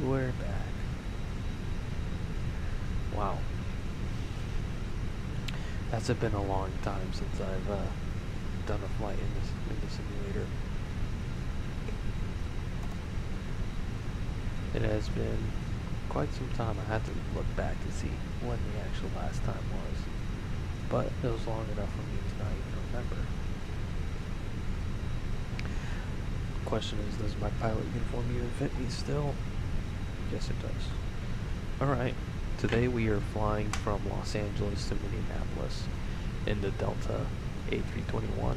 We're back. Wow. That's been a long time since I've done a flight in the simulator. It has been quite some time. I had to look back to see when the actual last time was. But it was long enough for me to not even remember. Question is, does my pilot uniform even fit me still? Yes, it does. Alright, today we are flying from Los Angeles to Minneapolis in the Delta A321. What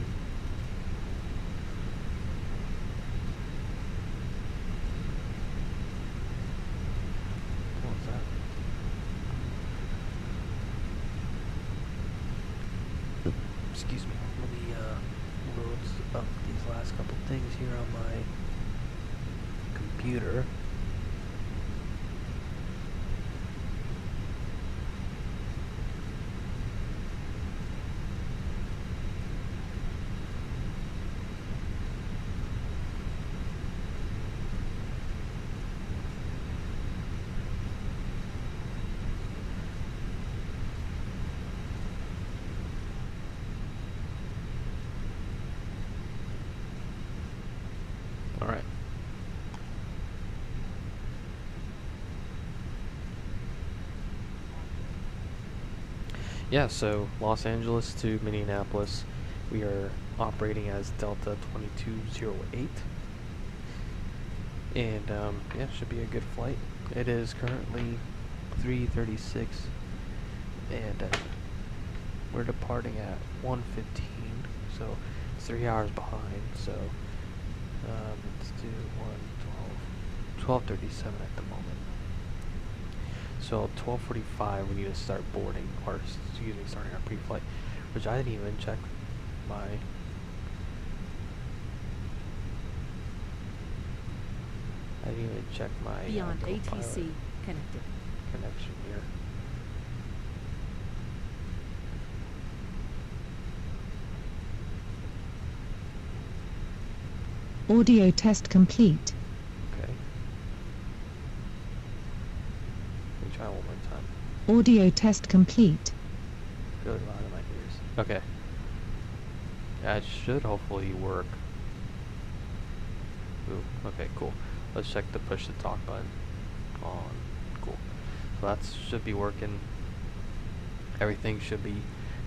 was that? Excuse me, let me load up these last couple things here on my computer. Alright. Yeah, so Los Angeles to Minneapolis, we are operating as Delta 2208. And yeah, should be a good flight. It is currently 3:36, and we're departing at 1:15, so it's 3 hours behind. So let's do 12:37 at the moment. So 12:45 we need to start boarding, or excuse me, starting our pre-flight, which I didn't even check my Beyond co-pilot ATC connected. connection here. Audio test complete. Okay. Let me try one more time. Audio test complete. Really loud in my ears. Okay. That should hopefully work. Ooh, okay, cool. Let's check the push to talk button on. Cool. So that should be working. Everything should be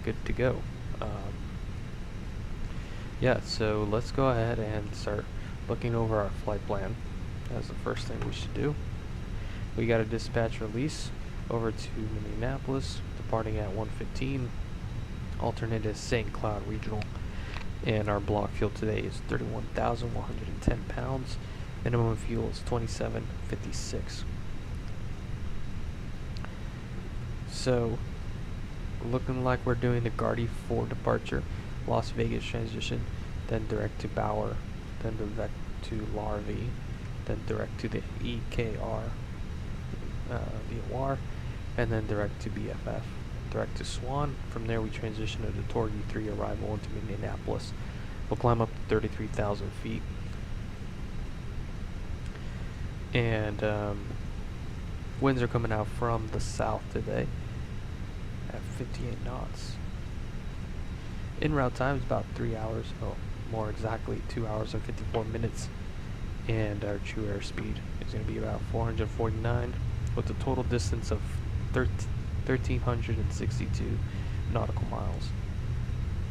good to go. Yeah, so let's go ahead and start looking over our flight plan. That's the first thing we should do. We got a dispatch release over to Minneapolis, departing at 1:15. Alternate is St. Cloud Regional, and our block fuel today is 31,110 pounds. Minimum fuel is 27.56. So, looking like we're doing the Gardy 4 departure, Las Vegas transition, then direct to Bauer, then direct to Larvie, then direct to the EKR, VOR, and then direct to BFF, direct to Swan. From there we transition to the Torgy 3 arrival into Minneapolis. We'll climb up to 33,000 feet. And winds are coming out from the south today at 58 knots. En route time is about 3 hours, oh, more exactly 2 hours and 54 minutes. And our true airspeed is going to be about 449 with a total distance of 1,362 nautical miles.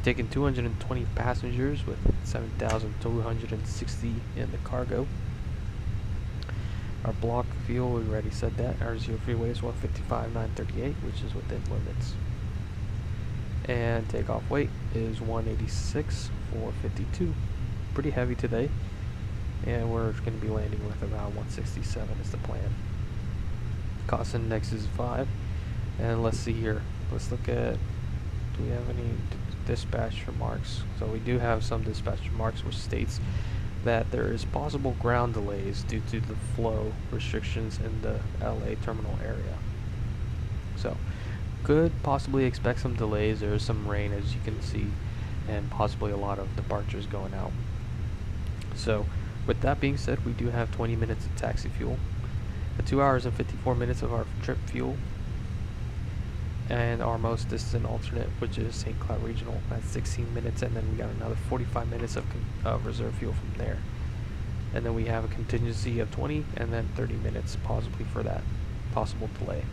Taking 220 passengers with 7,260 in the cargo. Our block fuel, we already said that. Our zero freeway is 155,938, which is within limits. And takeoff weight is 186,452. Pretty heavy today. And we're going to be landing with around 167 is the plan. Cost index is 5. And let's see here. Let's look at, do we have any dispatch remarks? So we do have some dispatch remarks, which states that there is possible ground delays due to the flow restrictions in the LA terminal area. So could possibly expect some delays. There is some rain, as you can see, and possibly a lot of departures going out. So With that being said, we do have 20 minutes of taxi fuel, 2 hours and 54 minutes of our trip fuel, and our most distant alternate, which is St. Cloud Regional, at 16 minutes, and then we got another 45 minutes of reserve fuel from there. And then we have a contingency of 20, and then 30 minutes possibly for that possible delay.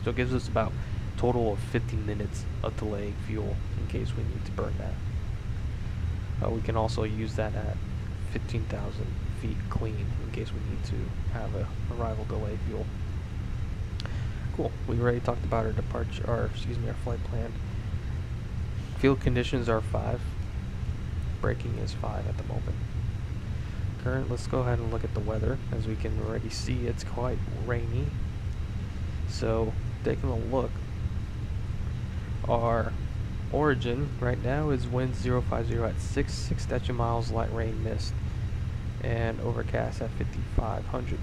So it gives us about a total of 50 minutes of delay fuel in case we need to burn that. We can also use that at 15,000 feet clean in case we need to have a arrival delay fuel. Cool. We already talked about our departure, our flight plan. Field conditions are 5. Braking is 5 at the moment. Let's go ahead and look at the weather. As we can already see, it's quite rainy. So, taking a look, our origin right now is wind 050 at 6 statute miles, light rain, mist, and overcast at 5500.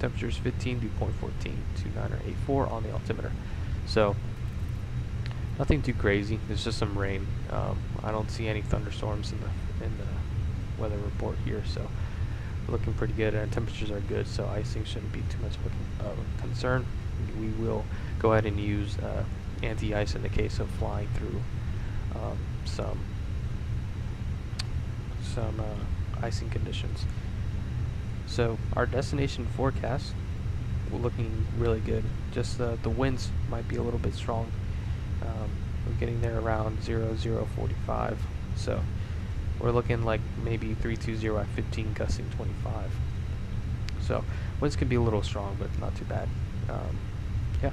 Temperatures 15, dew point 14, 2984 on the altimeter. So nothing too crazy. There's just some rain. I don't see any thunderstorms in the weather report here, so looking pretty good. And temperatures are good, so icing shouldn't be too much of a concern. We will go ahead and use anti-ice in the case of flying through some icing conditions. So our destination forecast, we're looking really good. Just the winds might be a little bit strong. We're getting there around 0045. So we're looking like maybe 320 at 15, gusting 25. So winds can be a little strong, but not too bad. Yeah,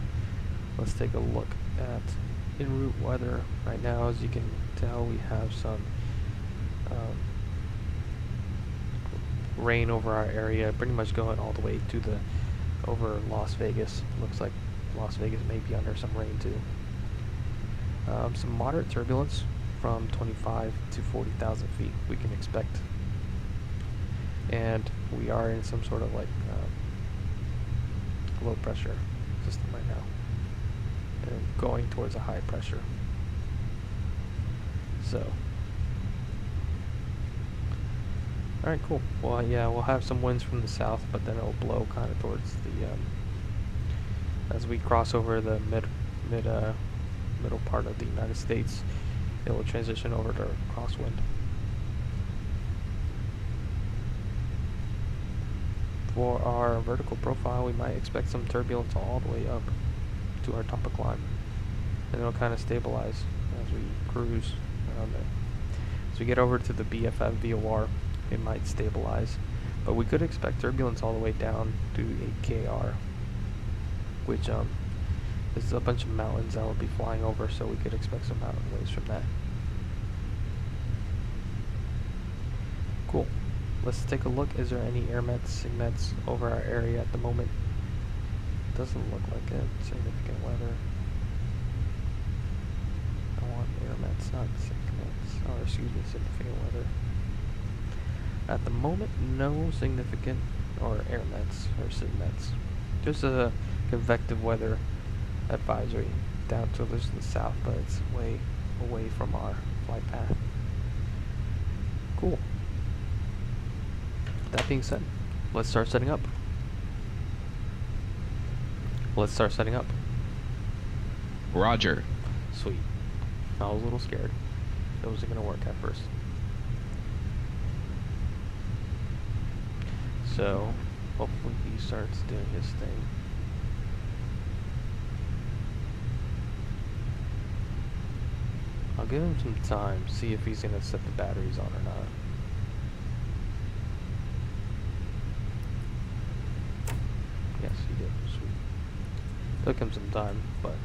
let's take a look at en route weather right now. As you can tell, we have some rain over our area, pretty much going all the way to over Las Vegas. Looks like Las Vegas may be under some rain too. Some moderate turbulence from 25 to 40,000 feet we can expect, and we are in some sort of like low pressure system right now, and going towards a high pressure. So alright, cool. Well, yeah, we'll have some winds from the south, but then it'll blow kind of towards the, as we cross over the middle part of the United States, it will transition over to crosswind. For our vertical profile, we might expect some turbulence all the way up to our top of climb, and it'll kind of stabilize as we cruise around there. As we get over to the BFF VOR, it might stabilize, but we could expect turbulence all the way down to 8KR, which is a bunch of mountains that will be flying over, so we could expect some mountain waves from that. Cool. Let's take a look. Is there any airmets, SIGMETs over our area at the moment? Doesn't look like it. Significant weather. I want airmets, not SIGMETs. Or excuse me, significant weather. At the moment, no significant or airmets or SIGMETs. Just a convective weather advisory down to the south, but it's way away from our flight path. Cool. That being said, let's start setting up. Roger. Sweet. I was a little scared. It wasn't going to work at first. So, hopefully he starts doing his thing. I'll give him some time, see if he's going to set the batteries on or not. Yes, he did. Sweet. Took him some time, but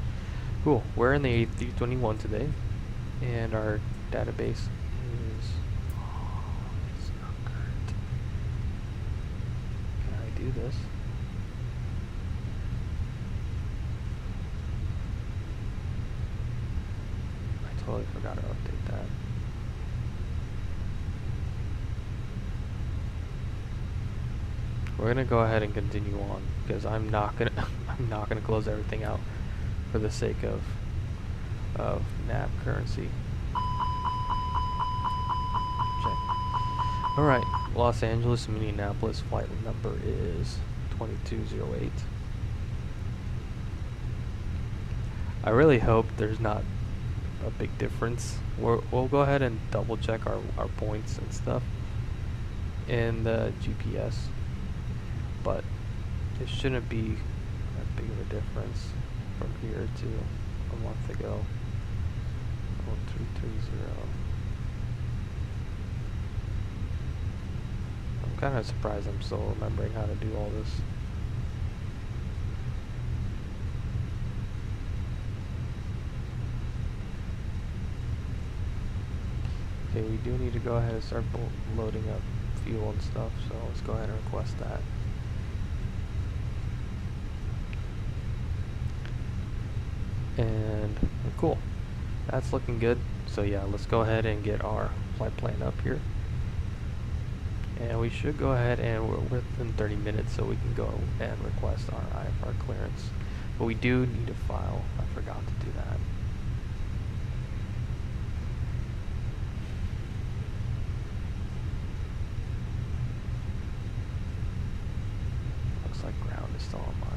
cool. We're in the A321 today, and our database is... Oh, it's not good. Can I do this? I totally forgot to update that. We're gonna go ahead and continue on because I'm not gonna close everything out for the sake of NAB currency. Check. All right, Los Angeles, Minneapolis flight number is 2208. I really hope there's not a big difference. We'll go ahead and double check our points and stuff in the GPS, but it shouldn't be that big of a difference from here to a month ago. 1330. I'm kind of surprised I'm still remembering how to do all this. Okay, we do need to go ahead and start loading up fuel and stuff, so let's go ahead and request that. And cool, that's looking good. So yeah, let's go ahead and get our flight plan up here. And we should go ahead and we're within 30 minutes, so we can go and request our IFR clearance. But we do need a file. I forgot to do that. Looks like ground is still on mine.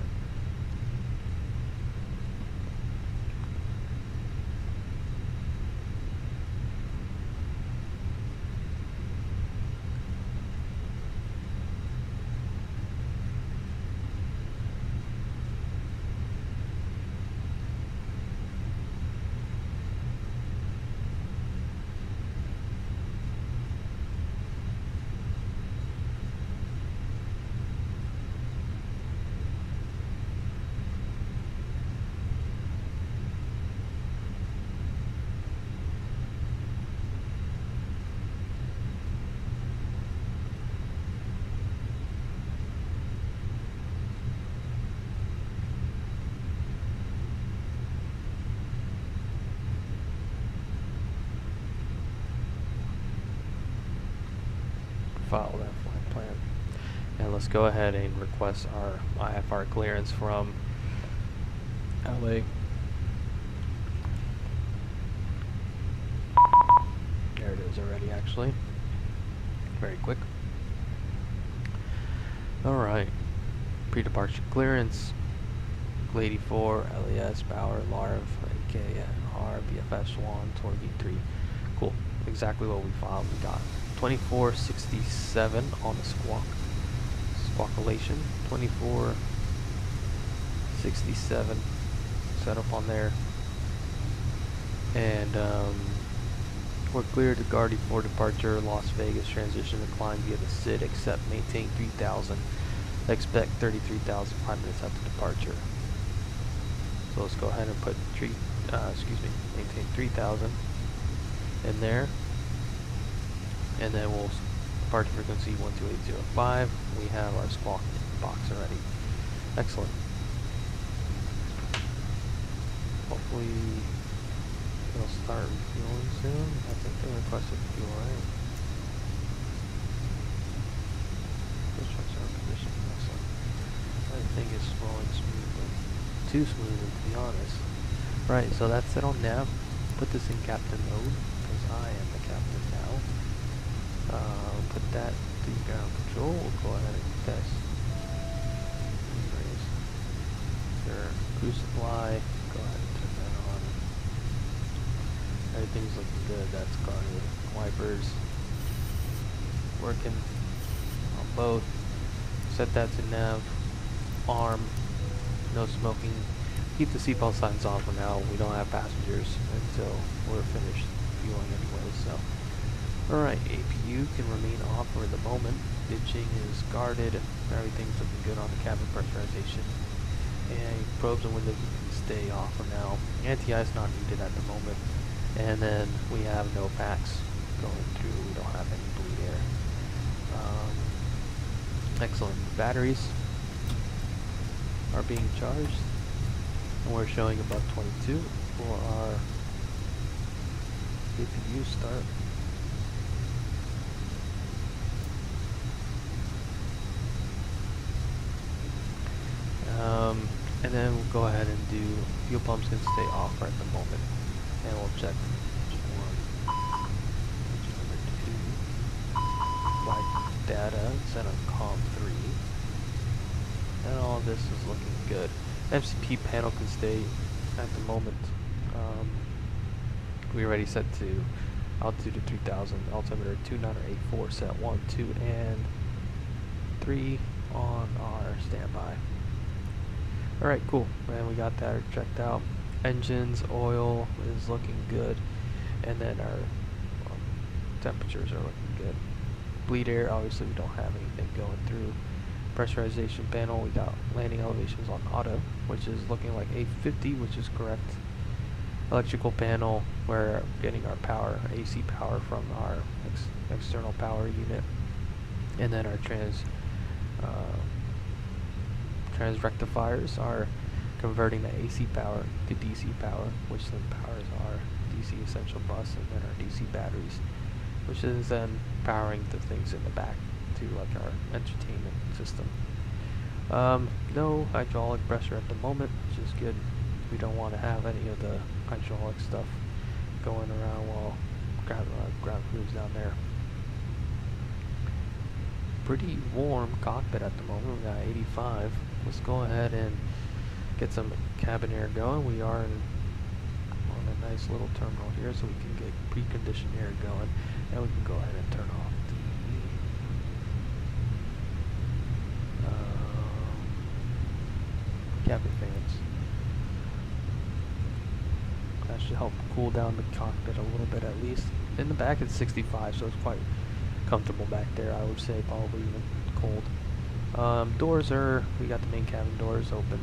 File that flight plan, and let's go ahead and request our IFR clearance from LA. There it is already, actually. Very quick. Alright, pre-departure clearance, Lady 4, LAS, Bauer, LARV, AKNR, BFS Swan, Tor V3. Cool, exactly what we filed. We got 2467 on the squawkulation, 2467 set up on there, and we're cleared to Guardy for departure. Las Vegas transition to climb via the SID, except maintain 3000. Expect 33,000 5 minutes after departure. So let's go ahead and put maintain 3000 in there. And then we'll departure frequency 12805. We have our squawk box already. Excellent. Hopefully it'll start refueling soon. I think they requested fuel, right? Those trucks are in position. Excellent. Everything is flowing smoothly. Too smoothly, to be honest. Right, so that's it on nav. Put this in captain mode, because I am the captain now. Put that to ground control. We'll go ahead and test. Sure. Cruise supply. Go ahead and turn that on. Everything's looking good. That's guarded. Wipers working on both. Set that to nav. Arm. No smoking. Keep the seatbelt signs on for now. We don't have passengers until we're finished fueling anyway, so. Alright, APU can remain off for the moment. Ditching is guarded. Everything's looking good on the cabin pressurization. And probes and windows can stay off for now. Anti-ice is not needed at the moment. And then we have no packs going through. We don't have any bleed air. Excellent. Batteries are being charged. And we're showing about 22 for our APU start. And then we'll go ahead and do fuel pumps can stay off at the moment, and we'll check engine 1, engine number 2, flight data, set on COM 3, and all this is looking good. MCP panel can stay at the moment. We already set to altitude of 3000, altimeter 2984, set 1, 2, and 3 on our standby. Alright, cool. And we got that checked out. Engines, oil is looking good. And then our temperatures are looking good. Bleed air, obviously we don't have anything going through. Pressurization panel, we got landing elevations on auto, which is looking like 850, which is correct. Electrical panel, we're getting our power, AC power from our external power unit. And then our trans rectifiers are converting the AC power to DC power, which then powers our DC essential bus, and then our DC batteries, which is then powering the things in the back to like our entertainment system. No hydraulic pressure at the moment, which is good. We don't want to have any of the hydraulic stuff going around while ground crew's down there. Pretty warm cockpit at the moment. We got 85. Let's go ahead and get some cabin air going. We are on a nice little terminal here, so we can get preconditioned air going, and we can go ahead and turn off the cabin fans. That should help cool down the cockpit a little bit at least. In the back it's 65, so it's quite comfortable back there. I would say probably even cold. Doors we got the main cabin doors open,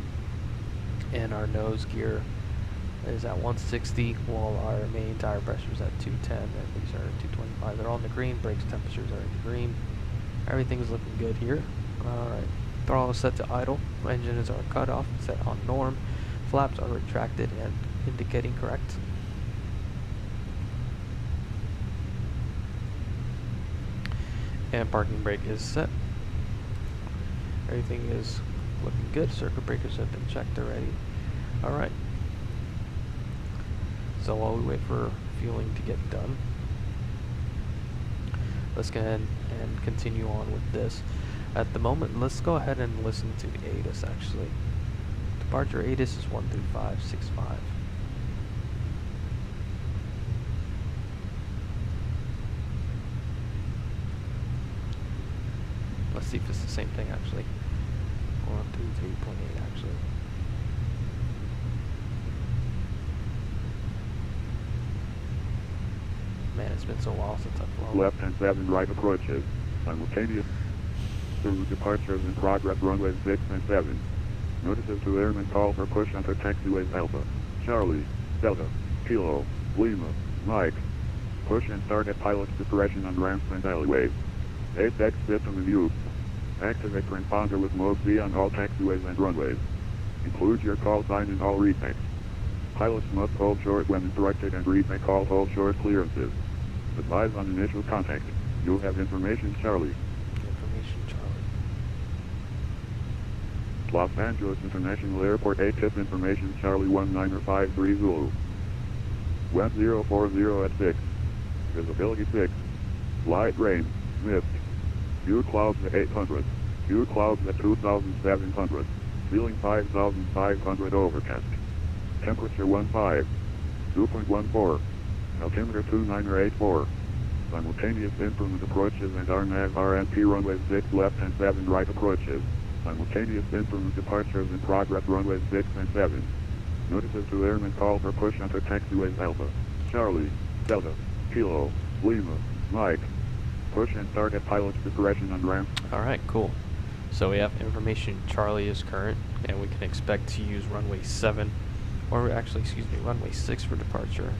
and our nose gear is at 160 while our main tire pressure is at 210, and these are 225. They're all in the green. Brakes temperatures are in the green. Everything's looking good here. Alright, throttle is set to idle. Engine is our cutoff, set on norm. Flaps are retracted and indicating correct. And parking brake is set. Everything is looking good. Circuit breakers have been checked already. Alright. So while we wait for fueling to get done, let's go ahead and continue on with this. At the moment, let's go ahead and listen to ATIS actually. Departure ATIS is 13565. Let's see if it's the same thing actually. 133.8 actually. Man, it's been so long since I've flown. Left and 7 right approaches. Simultaneous. Through departures in progress runways 6 and 7. Notices to airmen call for push onto taxiways Alpha, Charlie, Delta, Kilo, Lima, Mike. Push and start at pilot's discretion on ramps and alleyways. 8X system in use. Activate transponder with mode V on all taxiways and runways. Include your call sign in all retakes. Pilots must hold short when instructed and retake all hold short clearances. Advise on initial contact. You'll have information Charlie. Information Charlie. Los Angeles International Airport ATIS information Charlie 1953 Zulu. Wind 040 at 6. Visibility 6. Light rain, mist. Few clouds at 800. Few clouds at 2,700. Ceiling 5,500 overcast. Temperature 15. 2.14. Altimeter 2984. Simultaneous improvement approaches and RNAV RNP runways 6 left and 7 right approaches. Simultaneous improvement departures in progress runways 6 and 7. Notices to airmen call for push onto taxiways Alpha, Charlie, Delta, Kilo, Lima, Mike. Push and start at pilot's discretion on ramp. Alright, cool. So we have information Charlie is current, and we can expect to use runway 7, or actually, excuse me, runway 6 for departure.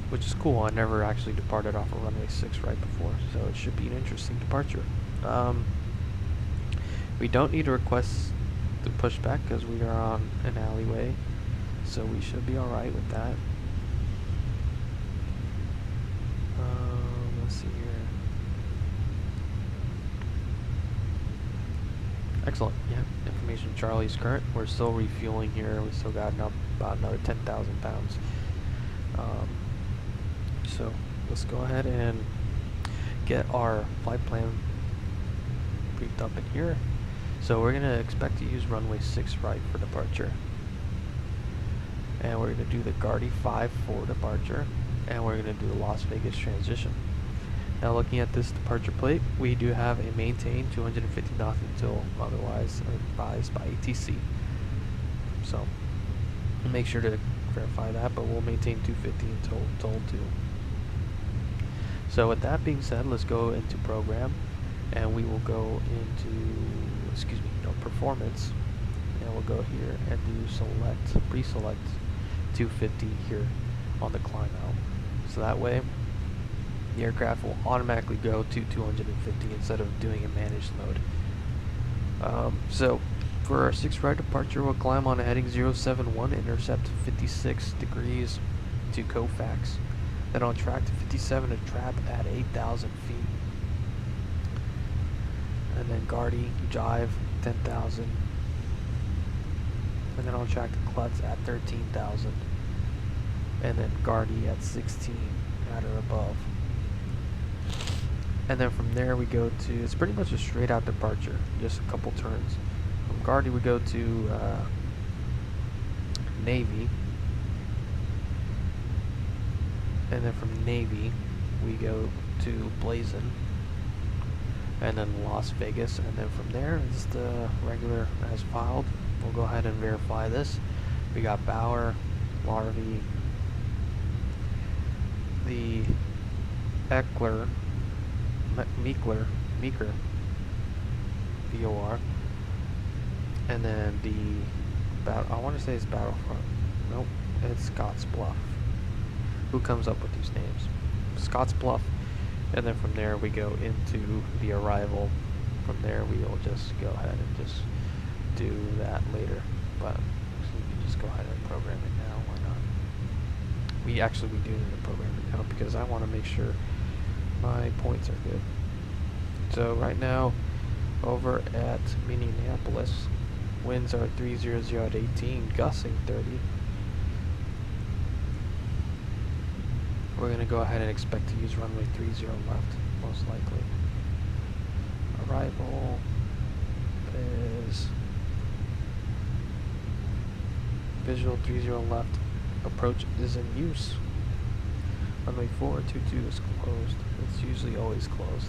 Which is cool. I never actually departed off of runway 6 right before, so it should be an interesting departure. We don't need to request the pushback because we are on an alleyway, so we should be alright with that. Let's see here. Excellent. Yeah, information Charlie's current. We're still refueling here. We still got about another 10,000 pounds. So let's go ahead and get our flight plan briefed up in here. So we're going to expect to use runway 6 right for departure. And we're going to do the Gardy 5 for departure. And we're going to do the Las Vegas transition. Now looking at this departure plate, we do have a maintain 250 knots until otherwise advised by ATC. So make sure to verify that, but we'll maintain 250 until told to. So with that being said, let's go into program, and we will go into, performance, and we'll go here and do pre-select 250 here on the climb out. So that way, the aircraft will automatically go to 250 instead of doing a managed mode. So for our 6 right departure, we'll climb on a heading 071, intercept 56 degrees to Kofax. Then on track to 57 to trap at 8,000 feet. And then Gardy, jive 10,000. And then on track to Klutz at 13,000. And then Gardy at 16 at or above. And then from there we go to, it's pretty much a straight out departure, just a couple turns. From Gardy we go to Navy. And then from Navy we go to Blazin. And then Las Vegas. And then from there it's the regular as filed. We'll go ahead and verify this. We got Bauer, Larvey, the Eckler, Meeker, VOR, and then the I want to say it's Battlefront. Nope, it's Scotts Bluff. Who comes up with these names? Scotts Bluff. And then from there we go into the arrival. From there we will just go ahead and just do that later. But we can just go ahead and program it now. Why not? We do need to program it now because I want to make sure my points are good. So right now, over at Minneapolis, winds are 300 at 18, gusting 30. We're going to go ahead and expect to use runway 30 left, most likely. Arrival is visual 30 left. Approach is in use. Runway 422 is closed. It's usually always closed.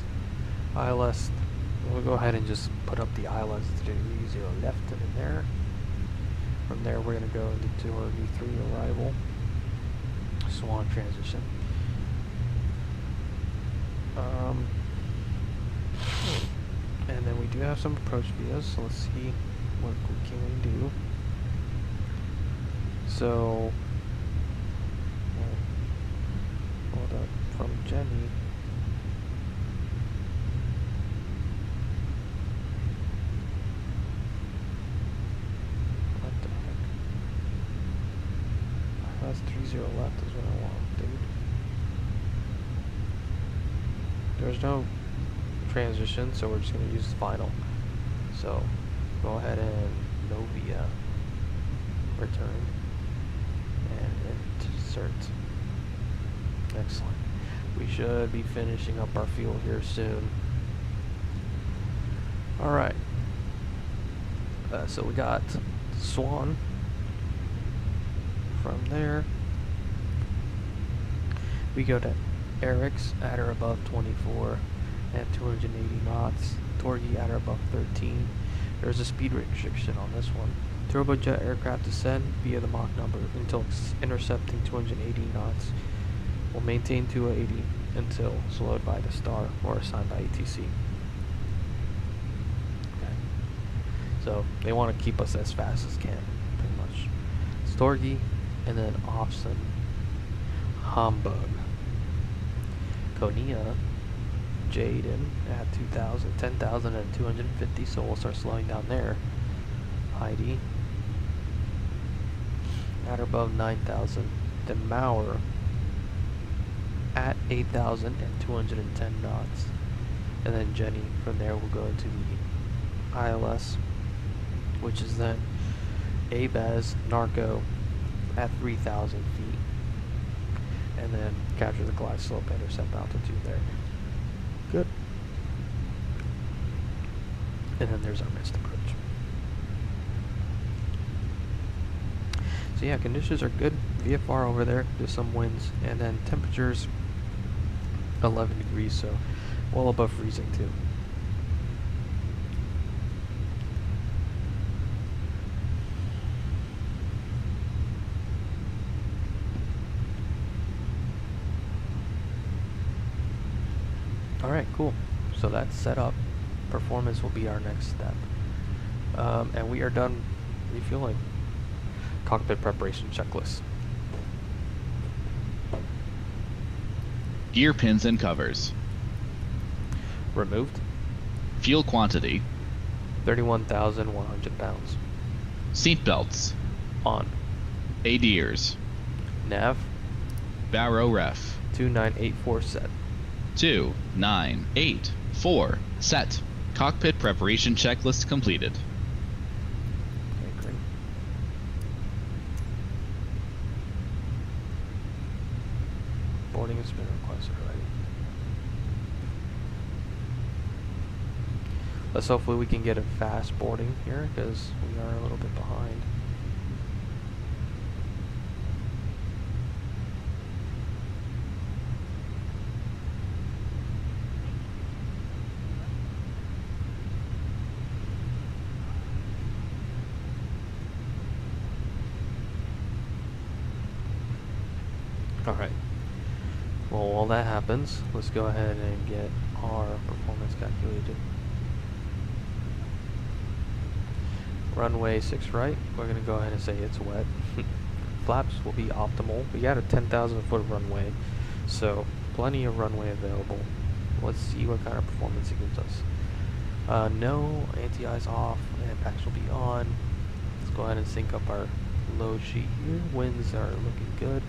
ILS, we'll go ahead and just put up the ILS to 30 left and in there. From there we're going to go into our V3 arrival. Swan transition. And then we do have some approach vias, so let's see what can we do. So, hold up, from Jenny. What the heck? That's 30 left is what I want, dude. There's no transition, so we're just going to use final. So, go ahead and Novia, return, and insert. Excellent. We should be finishing up our fuel here soon. Alright. So we got Swan. From there, we go to Eric's at or above 24 at 280 knots. Torgy at or above 13. There's a speed restriction on this one. Turbojet aircraft descend via the Mach number until intercepting 280 knots. Will maintain 280 until slowed by the star or assigned by ATC. Okay. So they want to keep us as fast as can, pretty much. Storgy, and then Opson, Hamburg, Konya, Jaden at 2,000, 10,000 and 250, so we'll start slowing down there. Heidi at or above 9,000. Then Maurer at 8,000 and 210 knots. And then Jenny, from there we'll go into the ILS, which is then Abaz Narco at 3,000 feet. And then capture the glide slope, intercept altitude there. Good. And then there's our missed approach. So yeah, conditions are good. VFR over there, there's some winds, and then temperatures 11 degrees, so well above freezing too. Alright, cool. So that's set up. Performance will be our next step. And we are done refueling. Cockpit preparation checklist. Gear pins and covers. Removed. Fuel quantity. 31,100 pounds. Seat belts. On. ADIRS. Nav. Barrow ref. 2984 set. 2984 set. Cockpit preparation checklist completed. Okay, great. Boarding has been requested already. Let's hopefully we can get a fast boarding here because we are a little bit behind. Alright, well while that happens, let's go ahead and get our performance calculated. Runway 6 right, we're going to go ahead and say it's wet. Flaps will be optimal. We got a 10,000 foot runway, so plenty of runway available. Let's see what kind of performance it gives us. No, anti-eyes off, and packs will be on. Let's go ahead and sync up our load sheet here. Winds are looking good.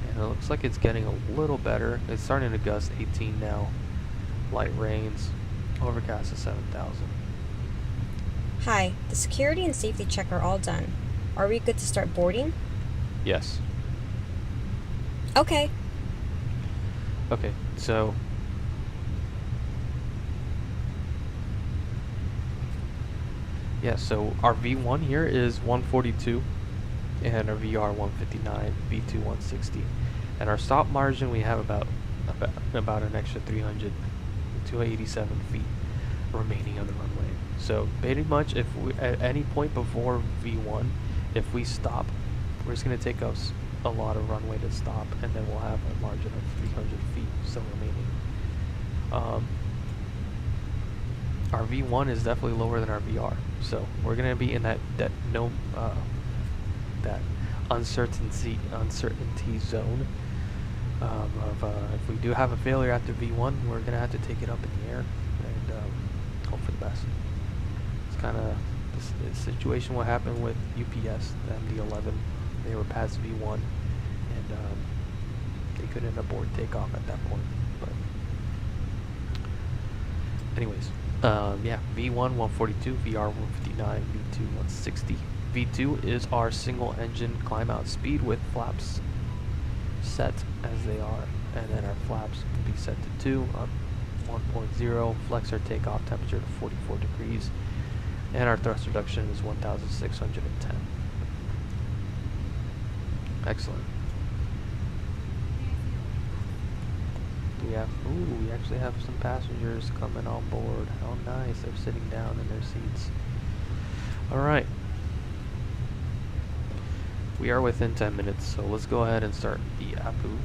It looks like it's getting a little better. It's starting to gust 18 now. Light rains. Overcast is 7,000. Hi, the security and safety check are all done. Are we good to start boarding? Yes. Okay. Okay, so yeah, so our V1 here is 142 and our VR 159, V2 160. And our stop margin we have about an extra 300 287 feet remaining on the runway. So pretty much if we at any point before V1, if we stop, we're just going to take us a lot of runway to stop, and then we'll have a margin of 300 feet still remaining. Our V1 is definitely lower than our VR, so we're going to be in that uncertainty zone of if we do have a failure after V1, we're going to have to take it up in the air and hope for the best. It's kind of the situation what happened with UPS, the MD-11. They were past V1 and they couldn't abort takeoff at that point. But anyways, yeah, V1 142, VR 159, V2 160. V2 is our single engine climb out speed with flaps set as they are, and then our flaps will be set to 2 on 1.0, flex our takeoff temperature to 44 degrees, and our thrust reduction is 1,610. Excellent. We actually have some passengers coming on board. How nice, they're sitting down in their seats. Alright. We are within 10 minutes, so let's go ahead and start the APU.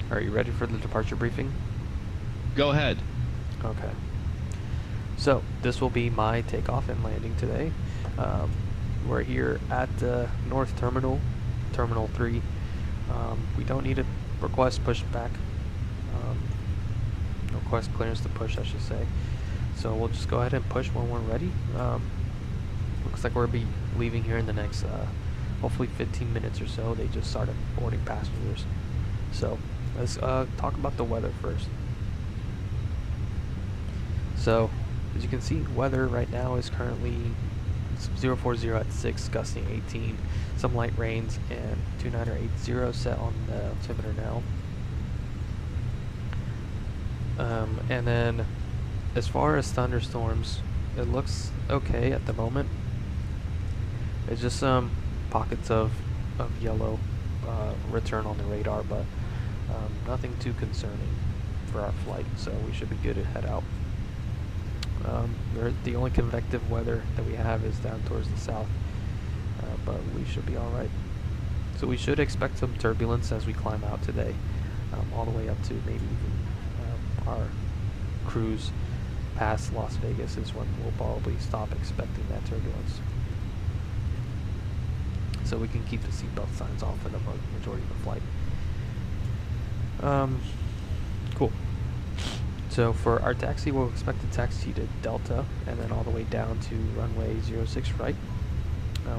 Are you ready for the departure briefing? Go ahead. Okay. So, this will be my takeoff and landing today. We're here at the North Terminal, Terminal 3. We don't need a request pushback. Request clearance to push, I should say. So we'll just go ahead and push when we're ready. Looks like we'll be leaving here in the next, hopefully 15 minutes or so. They just started boarding passengers. So let's talk about the weather first. So as you can see, weather right now is currently 040 at 6, gusting 18, some light rains, and 2980 set on the altimeter now. And then as far as thunderstorms, it looks okay at the moment. It's just some pockets of yellow return on the radar, but nothing too concerning for our flight, so we should be good to head out. The only convective weather that we have is down towards the south, but we should be alright. So we should expect some turbulence as we climb out today, all the way up to maybe even our cruise past Las Vegas is when we'll probably stop expecting that turbulence. So we can keep the seatbelt signs off for the majority of the flight. Cool. So for our taxi, we'll expect to taxi to Delta and then all the way down to runway 06 right.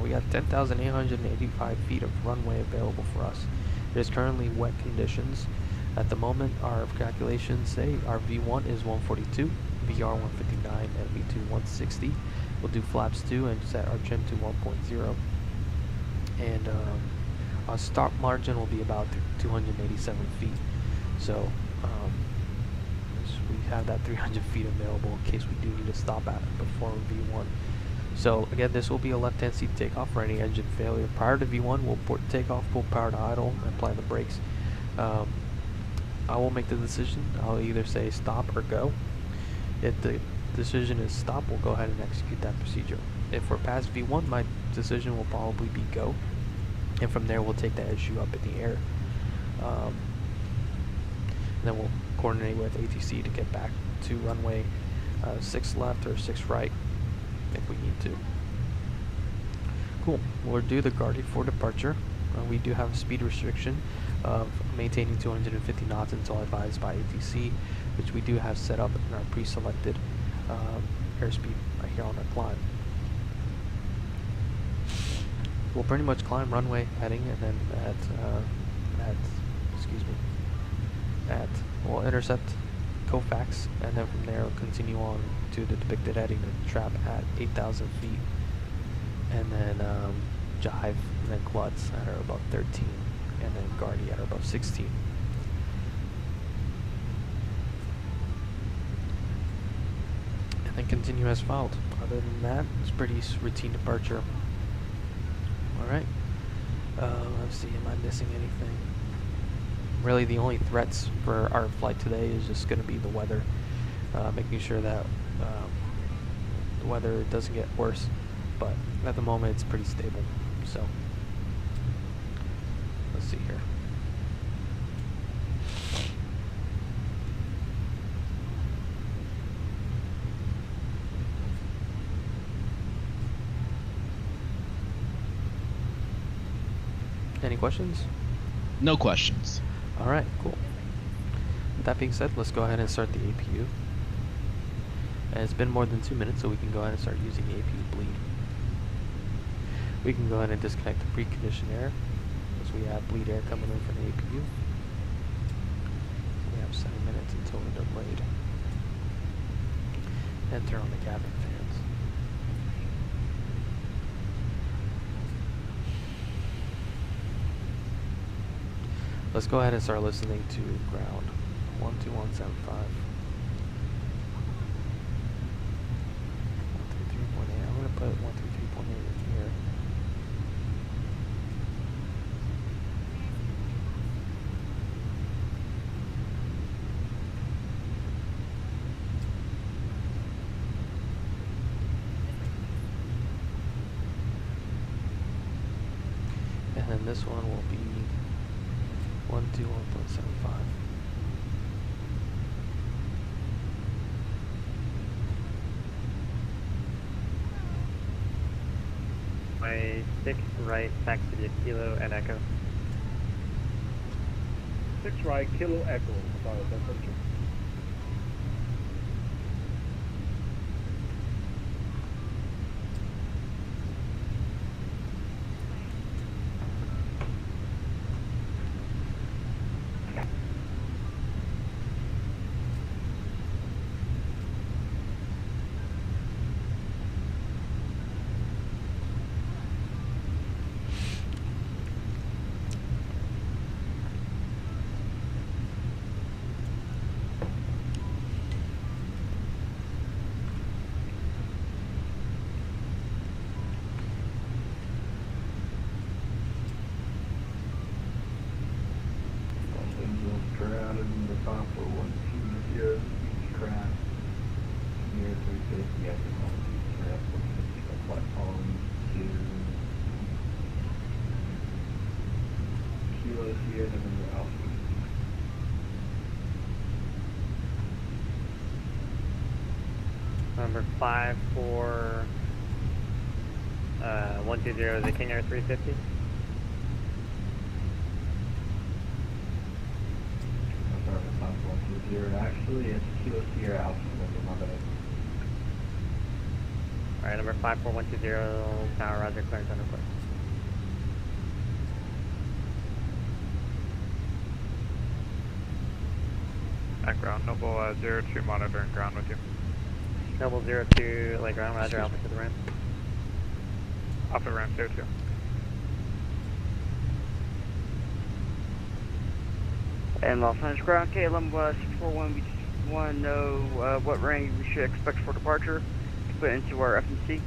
We got 10,885 feet of runway available for us. It is currently wet conditions. At the moment, our calculations say our V1 is 142, VR 159, and V2 160. We'll do flaps 2 and set our trim to 1.0. And our start margin will be about 287 feet. So we have that 300 feet available in case we do need to stop at it before V1. So again, this will be a left-hand seat takeoff for any engine failure. Prior to V1, we'll take off, pull power to idle, and apply the brakes. I will make the decision. I'll either say stop or go. If the decision is stop, we'll go ahead and execute that procedure. If we're past V1, my decision will probably be go. And from there, we'll take that issue up in the air. And then we'll coordinate with ATC to get back to runway 6 left or 6 right if we need to. Cool. We'll do the guarded for departure. We do have a speed restriction of maintaining 250 knots until advised by ATC, which we do have set up in our pre-selected airspeed right here on our climb. We'll pretty much climb runway heading, and then we'll intercept Kofax, and then from there we'll continue on to the depicted heading to trap at 8,000 feet, and then jive, and then Klutz at or above 13, and then Guardy at or above 16. And then continue as filed. Other than that, it's pretty routine departure. Alright. Let's see, am I missing anything? Really, the only threats for our flight today is just going to be the weather. Making sure that the weather doesn't get worse. But at the moment, it's pretty stable. So, let's see here. Any questions? No questions. Alright, cool. With that being said, let's go ahead and start the APU. And it's been more than 2 minutes, so we can go ahead and start using the APU bleed. We can go ahead and disconnect the preconditioned air, as we have bleed air coming in from the APU. We have 7 minutes until we're delayed. And turn on the cabin fans. Let's go ahead and start listening to ground 12175. 133.8. I'm going to put 133.8 in here. And then this one will be 121.75. My 6 right, taxi to Kilo and Echo. 6 right, Kilo Echo. Sorry, that's what you. Number 54120 is a King Air 350. Actually, it's Kilo Sierra Alpha, my bad. Alright, number 54120, tower, roger, clearance on request. Background, Noble 02 monitoring ground with you. Noble 02, late ground, roger, Alpha to the ramp. Alpha ramp 02. And Los Angeles ground, KLM 641, we just want to know what range we should expect for departure to put into our FMC.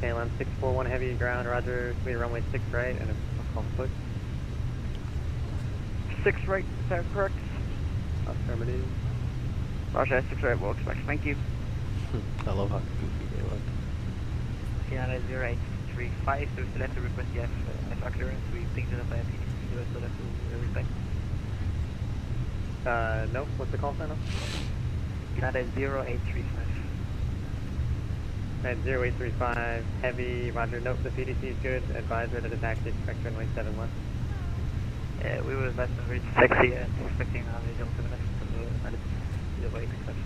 KLM 641 heavy ground, roger, speed runway 6 right, and a call push. 6 right, is that correct? Affirmative. Roger, 6 right, we'll expect. Thank you. I love how goofy they look. Sierra 0835, so we still have to request the FR clearance. We think that by PDC, so we still have to respect. No, what's the call sign now? Got a 0835. At 0835, heavy, roger, nope, the PDC is good, advisor to the taxi, expect runway 7 left. We were less than very sexy and expecting on the 7 left, so that is the way to expect.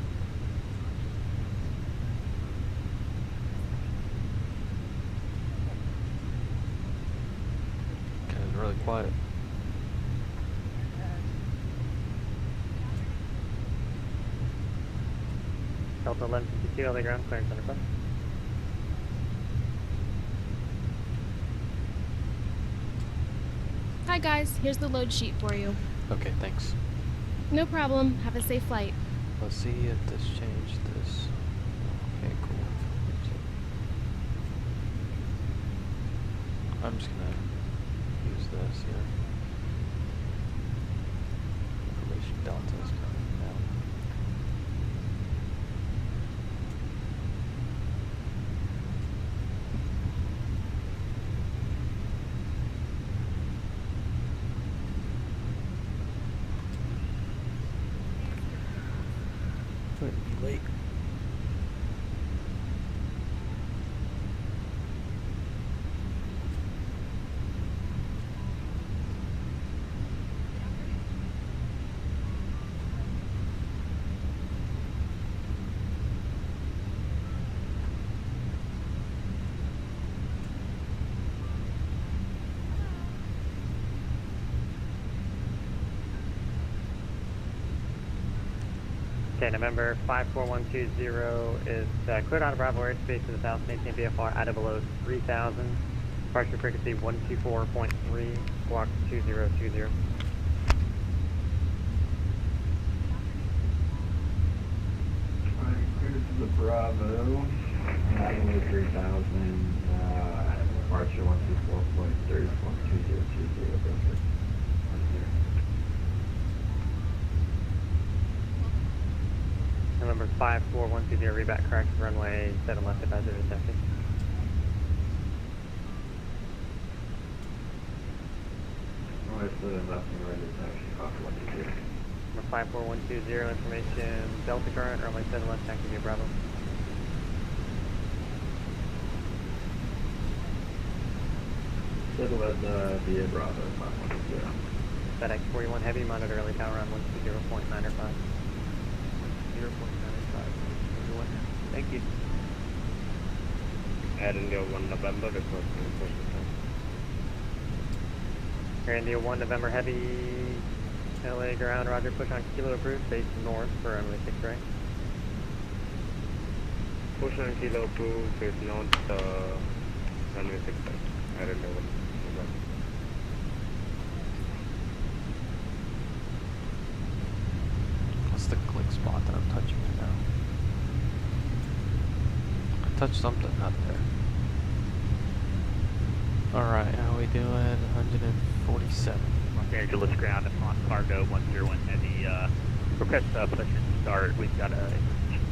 Kind of really quiet. Delta 1152, LA ground, clearance on request. Hi guys, here's the load sheet for you. Okay, thanks. No problem. Have a safe flight. Let's see if this changed this. Okay, cool. I'm just gonna use this here. Information delta is coming down. Couldn't be late. Okay, November 54120 is cleared out of Bravo airspace to the south, maintain VFR at or below 3000. Departure frequency 124.3, squawk 2020. Clear to the Bravo, Avenue 3000, departure 124.30.2020, November 54120, reback correct, runway 7 left, advisor to taxi. Runway 7 left and right to taxi, copy 120. Number 54120, information, Delta current, runway 7 left, taxi via Bravo. Settle at via Bravo, 510. FedEx 41 heavy, monitor early tower on 120.905. 0.905. Thank you. Air India 1 November, requesting push Air India 1 November heavy, LA ground, roger, push on kilo approved, base north for runway 6 right. Push on kilo approved, base north, runway 6 right. Air India 1 November. What's the click spot that I'm touching right now? I touched something up there. Alright, how are we doing? 147. Los Angeles ground on cargo 101 heavy. Request push and start. We've got a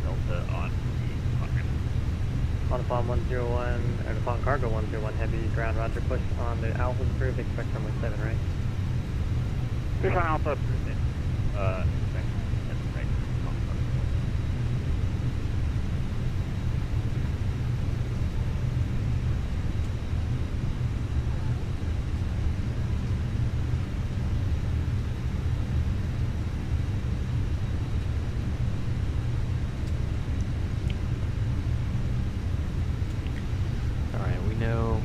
Delta on the ramp. On Fawn 101, or Fawn Cargo 101 heavy, ground roger, push on the Alpha approved, expect runway 7 right. Tucson Alpha approved it. Inspection at the right. Alright, we know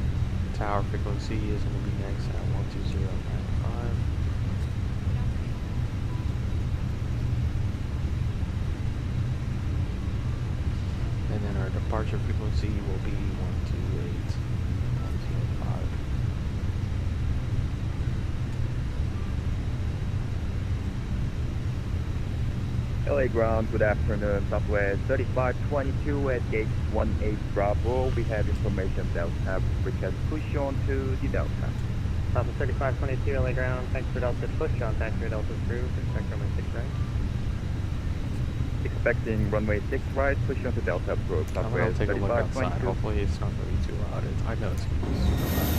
tower frequency is going to be next at 12095. And then our departure frequency will be 128.105. LA ground, good afternoon. Southwest 3522 at gate 18 Bravo. We have information Delta. Request push on to the Delta. Southwest 3522 LA ground, thanks for Delta push on taxi Delta approved, expect runway 6 right. Expecting runway 6 right, push on to Delta approved. I'm going to Southwest take a look outside. 3522. Hopefully it's not going to be too loud. I know it's going to be super loud.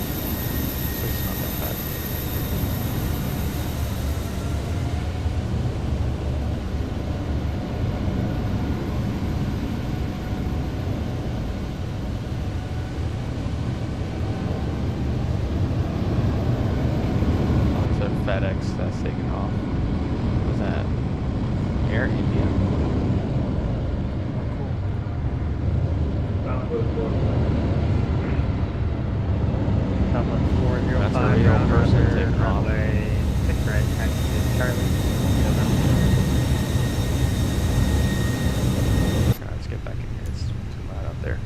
So it's not that bad. FedEx that's taking off. Was that Air India? Southwest 405 That's a real ground, person runway taking off. 6 right, taxi to Charlie. Alright, let's get back in here. It's too loud out there.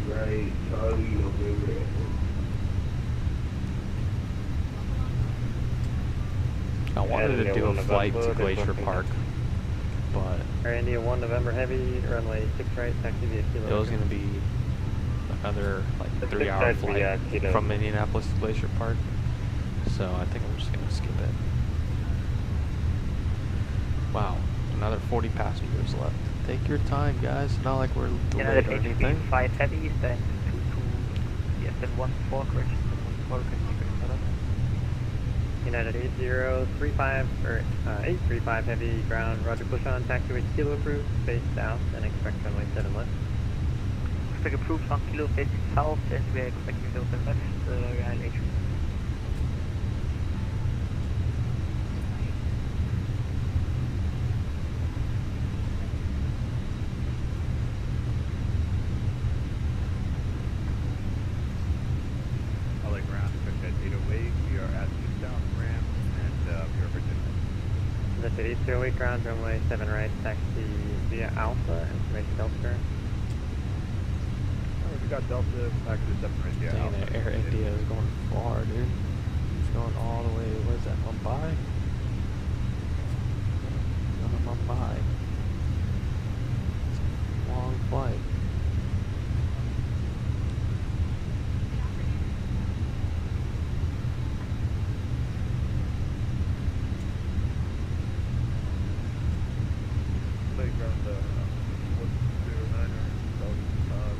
Right, Charlie, November. I wanted to do a flight to Glacier Park, but Air India 1 November heavy, runway 6 right, taxi via Kilo. it was going to be another like 3-hour flight from Minneapolis to Glacier Park, so I think I'm just going to skip it. Wow, another 40 passengers left. Take your time, guys. Not like we're delayed or anything. 5 heavy, then 2 correction, 1 United 8035 or 835 heavy ground, roger push on, taxiway Kilo approved, face south, and expect runway 7 left. Expect approved on Kilo face south, and we are expecting those left, and H. LA ground, expect at 808. We are at the south ramp and we are Virginia. That's at 808 ground, runway 7 right, taxi via Alpha, information Delta. We got Delta back to the 7 right, yeah. Dang, Alpha. that Air India is going far, dude. It's going all the way. What is that? Mumbai? Going to Mumbai. It's a long flight. LA ground, 109 or 1005.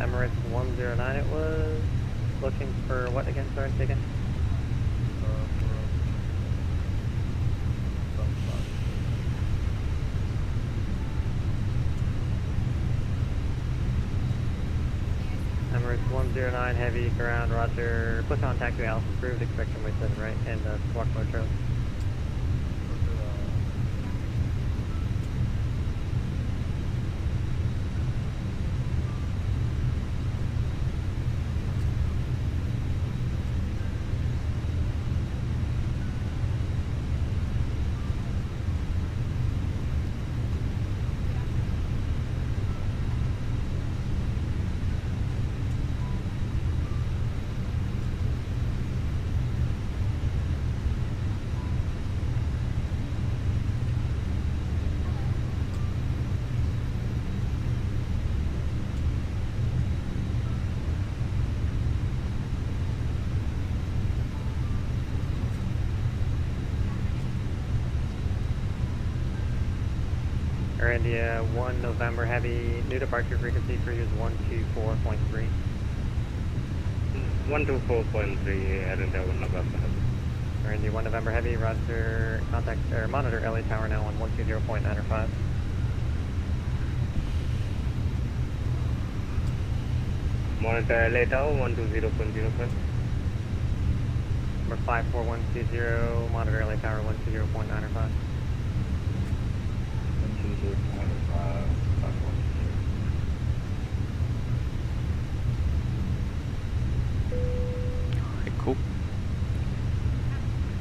Emirates 109 it was. Looking for what again? Sorry, say again. Emirates 109 heavy ground, roger. Push on taxiway Alpha approved, expect runway 7 right, and squawk mode Charlie. Air India 1 November Heavy, new departure frequency for you is 124.3. 124.3, Air India 1 November Heavy. Air India 1 November Heavy, roger, contact, or monitor LA Tower now on 120.905. Monitor LA Tower 120.05. Number 54120, monitor LA Tower 120.905. 120.5, 510. Alright, cool.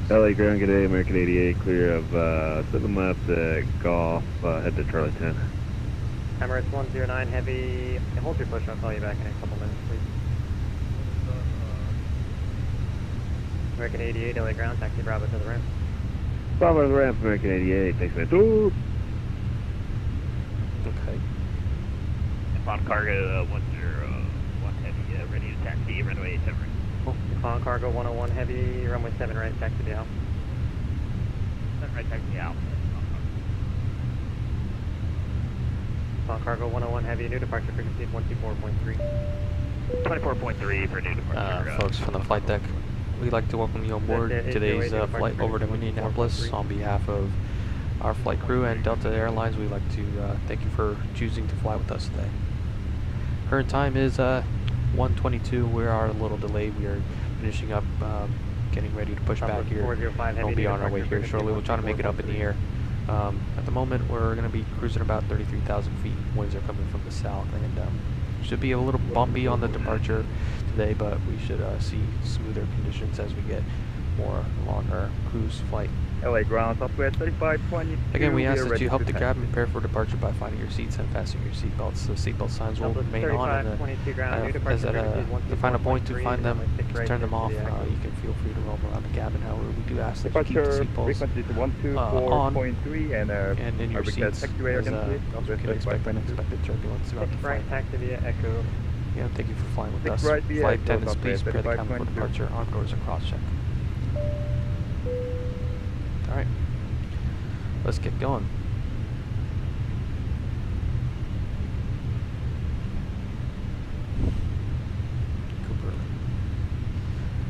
LA ground, good day, American 88, clear of, set them up to Golf, head to Charlie 10. Emirates 109 Heavy, hold your push, I'll call you back in a couple minutes, please. American 88, LA ground, taxi Bravo to the ramp. Bravo to the ramp, American 88, thanks man. Ooh. Okay. Inbound cargo 101 Heavy, ready to taxi, runway 7 right. Cool. Inbound cargo 101 Heavy, runway 7 right, taxi to Alpha. 7 right, taxi out. Inbound cargo 101 Heavy, new departure frequency of 124.3. 24.3 for new departure. Folks from the flight deck, we'd like to welcome you on board today's flight over to Minneapolis. On behalf of our flight crew and Delta Airlines, we'd like to thank you for choosing to fly with us today. Current time is 1:22. We are a little delayed. We are finishing up, getting ready to push back here. We'll be on our way here shortly. We'll try to make it up in the air. At the moment, we're going to be cruising about 33,000 feet. Winds are coming from the south, and should be a little bumpy on the departure today, but we should see smoother conditions as we get more along our cruise flight. LA ground, software 3522. Again, we ask that you help the cabin prepare for departure by finding your seats and fastening your seatbelts. The seatbelt signs will remain on, and as at the final point to find them, to turn them off, you can feel free to roam around the cabin. However, we do ask that you keep the seatbelts on and in your seats, as we can expect unexpected turbulence throughout the flight. Taxi via Echo. Yeah, thank you for flying with us. Flight attendants, please prepare the cabin for departure. Arm doors are cross-checked. Alright, let's get going. Cooper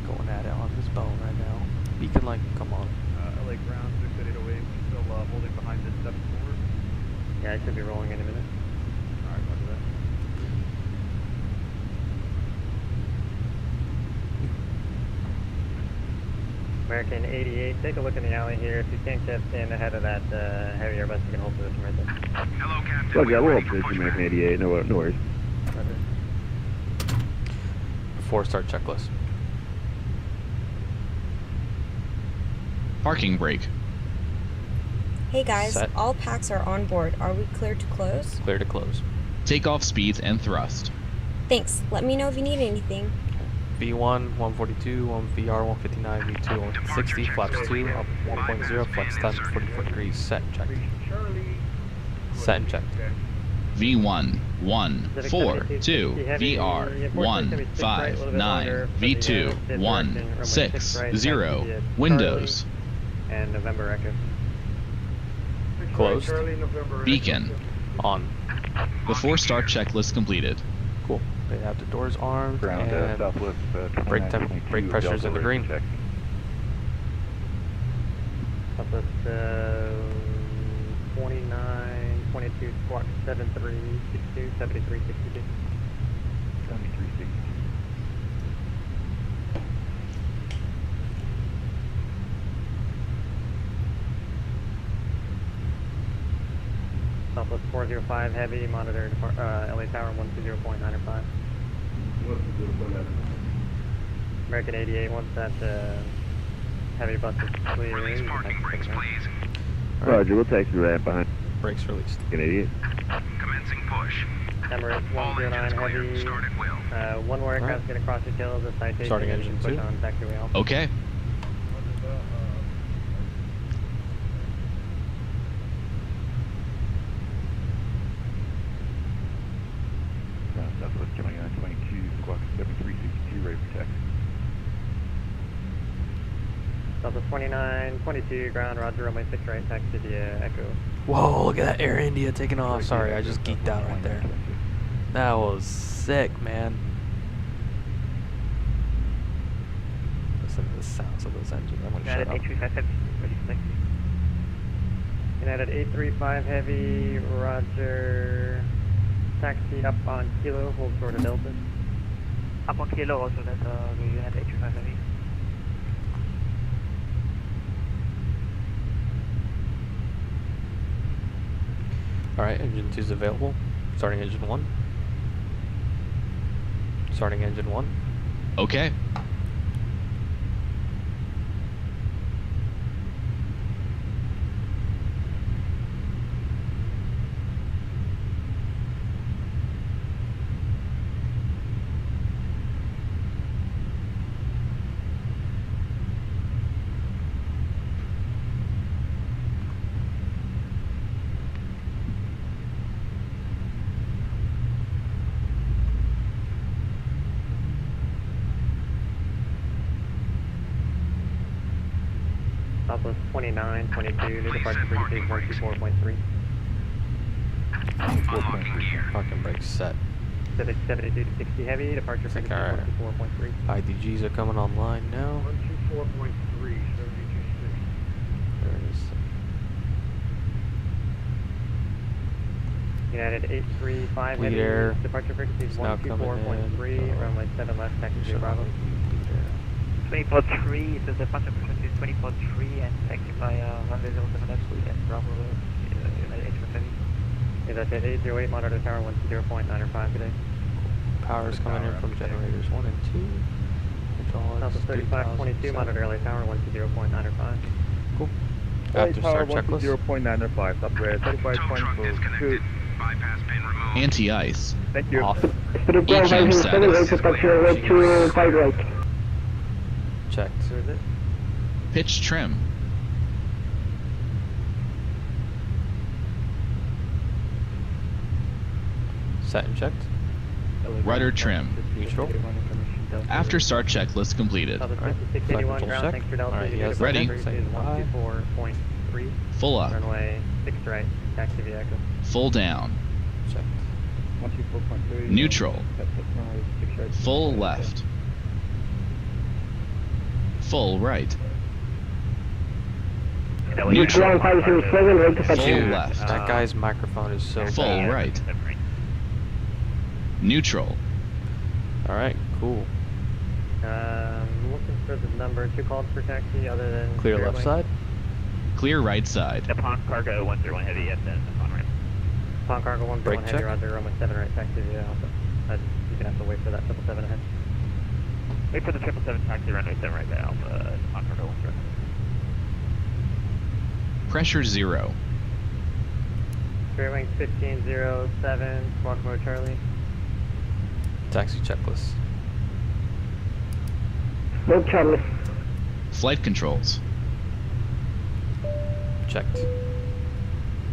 going at it on his bone right now. Beacon light, come on. LA ground, 6808, still holding behind this 7 forward. Yeah, I should be rolling in a minute. Alright, roger that. American 88, take a look in the alley here. If you can't get in ahead of that heavy Airbus, you can hold position right there. Hello, Captain. Well, yeah, we'll hold position, American 88, no worries. Before start checklist. Parking brake. Hey guys, Set. all packs are on board. Are we clear to close? Clear to close. Takeoff speeds and thrust. Thanks. Let me know if you need anything. V1, 142, 1 VR, 159, V2, 160, flaps 2, up 1.0, flex time 44 degrees, set and checked. Set and checked. V1, 142, VR, 159, V2, 160, Windows. And November Echo. Closed. Beacon. On. Before start checklist completed. Cool. They have the doors armed Ground, and Southwest, brake pressure's in the green. Check. Southwest 29, 22, squawk 7362, 7362. 7360. Southwest 405 Heavy, monitor LA Tower 120.905. American 88, once that heavy bus is clear. Release parking brakes, please. Roger, we'll take the ramp behind. Brakes released. An idiot. Commencing push. Emirates 109 Heavy. Started will. One more aircraft's going to cross the tail of the citation. Starting engine push 2. on taxiway Alpha. Okay. Ground, Southwest 2922, squawk 7362, ready for taxi. Southwest 2922, ground, roger, runway 6 right, taxi via Echo. Whoa, look at that Air India taking off. Sorry, I just geeked out right there. That was sick, man. Listen to the sounds of those engines. I'm gonna shut up. United 835 Heavy, roger. Taxi up on Kilo, hold short of Delta. Up on Kilo, also that's United 835 Heavy. Alright, engine 2 is available. Starting engine 1. Starting engine 1. Okay. Southwest 2922, new departure frequency 124.3. Parking brakes set. Civic 72 to 60 Heavy, departure frequency our 124.3. IDGs are coming online now. 124.3, 72.6. There it is. United 835 Fleet Heavy, Air departure frequency is now coming 124.3, in. runway 7 left, taxi Shut to Bravo. up. 20.3, the departure frequency is 20.3 and taxi by runway 07 left, and Bravo, United 835 Heavy. Is that 808, monitor tower 120.905 today. Power's coming in from generators 1 and 2. Hydraulics, Southwest 3522, monitor LA tower 120.905. Cool. LA After Tower start checklist. 120.905, software 3522. Anti-ice. Thank you. Off. ECAM status. Checked. Who is it? Pitch trim. Set and checked. Rudder trim. Neutral. After start checklist completed. Southwest Alright. 5681, Flight ground, control thanks for check. Delta. Alright, he Unit has departure Ready. frequency is Second 124.3. Full up. Runway 6 right, taxi via Echo. Full down. Checked. 124.3. Neutral. Full left. Full right. Neutral. Full left. That guy's microphone is so Full bad. right. Neutral. Alright, cool. Looking for the number 2 called for taxi other than Clear left side. Clear right side. Upon cargo 101 heavy, yes, then upon ramp. Upon cargo 101 Brake heavy, check. roger, runway 7 right, taxi via Alpha. You're gonna have to wait for that 777 ahead. Wait for the 777 taxi runway 7 right to Alpha, upon cargo 101. Pressure 0. Straight wing 1507, squawk mode Charlie. Taxi checklist. No Charlie. Flight controls. Checked.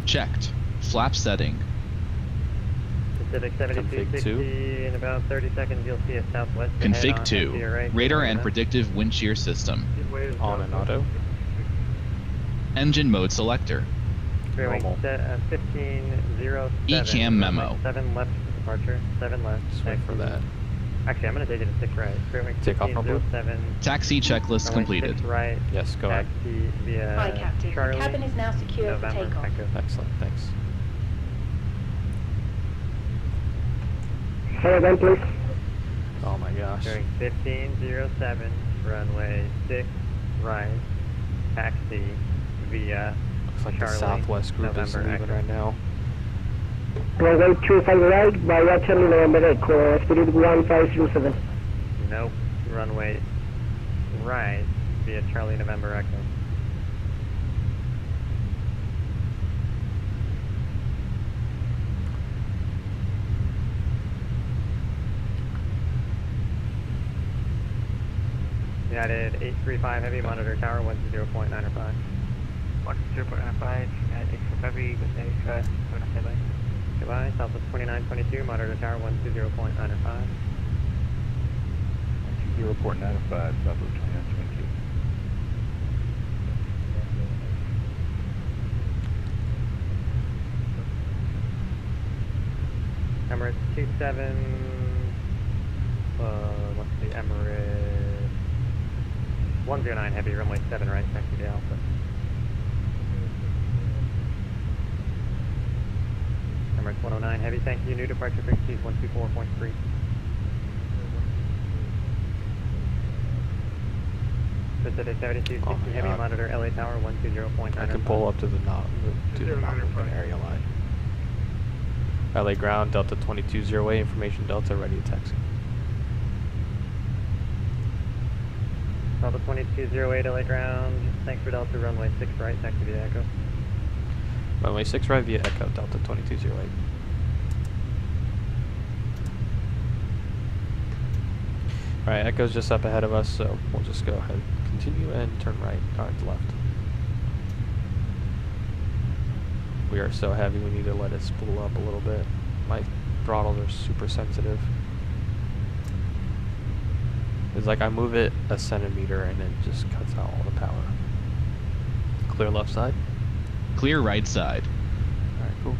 Checked. Flap setting. Pacific 7260, in about 30 seconds you'll see a southwest ahead Config on 2. to your right. Radar and predictive wind shear system. On and auto. Engine mode selector. Straight wing Normal. 1507. ECAM memo. 7 left departure, 7 left. Just wait for that. Actually, I'm gonna take it to 6 right. Straight wing Take off, Pablo. 1507. Taxi checklist runway completed. 6 right. Yes, go ahead. Taxi via Hi, Captain. Charlie. The cabin is now secure for November, takeoff. Echo. Excellent, thanks. Again, please. Oh my gosh. During 1507, runway 6 right, taxi via Looks like Charlie, the Southwest group is November, leaving Echo. right now. Runway 25 right, via Charlie November Echo, Spirit 1507. Nope, runway right via Charlie, November, Echo. United 835 Heavy, monitor tower 120.905. 120.905, United 835 with a goodbye. Goodbye, Southwest 2922, monitor tower 120.905. 120.905, Southwest 2922. Emirates 27, let's see, Emirates 109 heavy, runway 7 right, taxi to Alpha. Emirates 109 heavy, thank you, new departure frequencies 124.3. Pacific 7260 heavy, God. monitor LA Tower 120.9. I can pull up to the not moving area line. LA ground, Delta 2208, information Delta, ready to taxi. Delta 2208 LA ground, thanks for Delta, runway 6 right, taxi via Echo. Runway 6 right via Echo, Delta 2208. Alright, Echo's just up ahead of us, so we'll just go ahead, continue and turn right, left. We are so heavy, we need to let it spool up a little bit. My throttles are super sensitive. It's like I move it a centimeter and it just cuts out all the power. Clear left side? Clear right side. Alright, cool.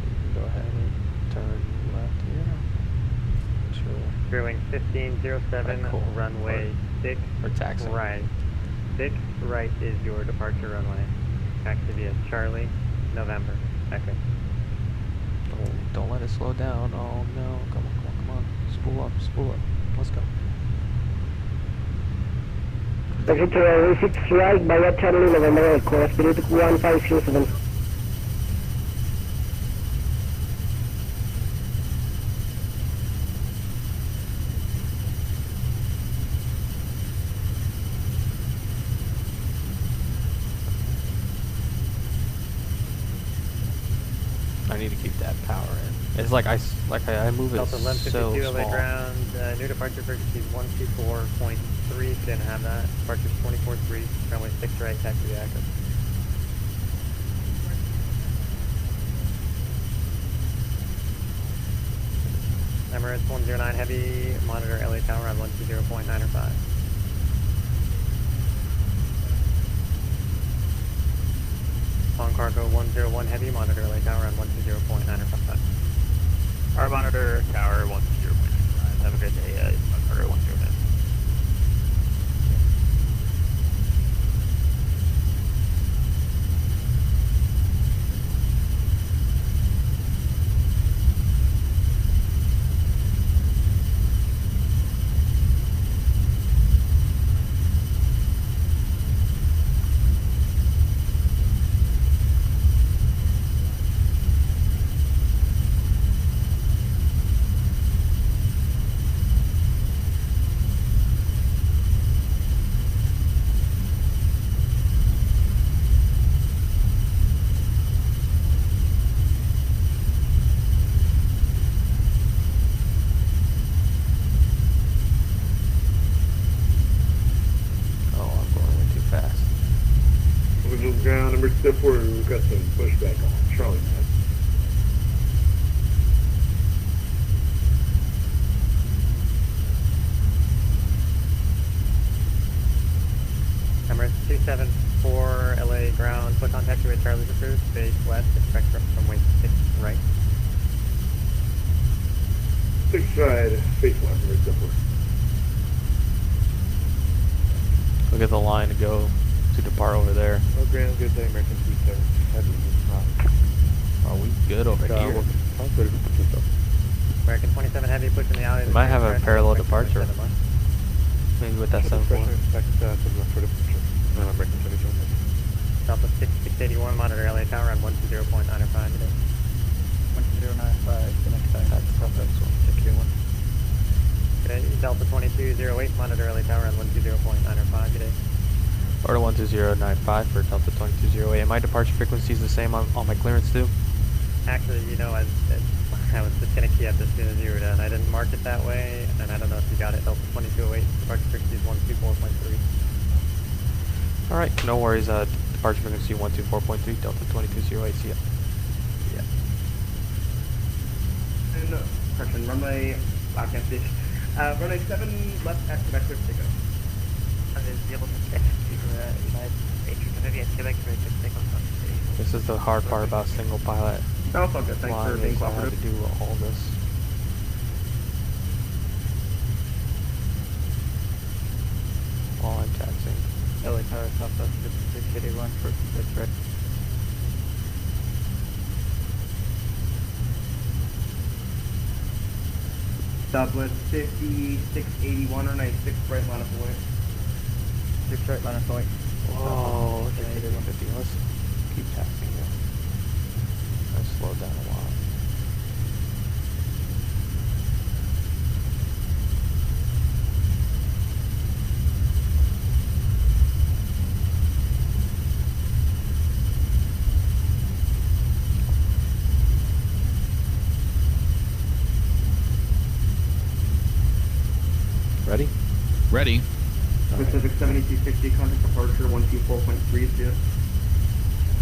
You can go ahead and turn left here. Sure. Clearing 1507, Cool. runway 6 Or taxi. right. 6 right is your departure runway. Taxi via Charlie, November, Echo. Don't let it slow down. Oh no, come on. Spool up. Let's go. Exit runway 6 right via Charlie, November Echo, Spirit 1507. I need to keep that power in. It's like I move it Delta so 1152 LA small. ground, new departure frequency is 124.3, if you didn't have that. Departure is 24.3, runway 6 right, taxi via Echo. Emirates 109 heavy, monitor LA Tower on 120.905. On cargo 101 heavy, monitor LA Tower on 120.905. Our monitor tower 120.95. Have a good day, on cargo 109. Ground number 4, we've got some pushback on Charlie, man. Emirates 274 LA ground, foot contact with Charlie's approved, base west, expect runway 6 right. 6 side, face west, number 4. Look at the line to go to depart over there. Oh, ground, good day, American 27. Are we good over here? American 27 heavy, pushing the alley. We might have a parallel departure. Maybe with that 7-4. American 27. Delta 6681, monitor LA Tower on 120.905 today. 1095, the next time. That's one. Okay, Delta 2208, monitor LA Tower on 120.905 today. Order 12095 for Delta 2208. And my departure frequency is the same on my clearance too? Actually, you know, I was just going to key up as soon as you were done. I didn't mark it that way, and I don't know if you got it. Delta 2208, departure frequency is 124.3. Alright, no worries. Departure frequency 124.3, Delta 2208. See ya. Yeah. And correction, runway, I can't see. Runway 7 left at Quebec, take off. This is the hard part about single pilot. That's all good. Thanks for being I had to cooperative. do all this. While I'm taxing. LA Tower, Southwest 5681 for that's right. Southwest 5681 or 96, right line of way. 6 right line of point. Whoa, look at 50. Let's keep taxing here. Let's slow down a lot. Ready? Ready. Pacific 7260, contact departure 124.32.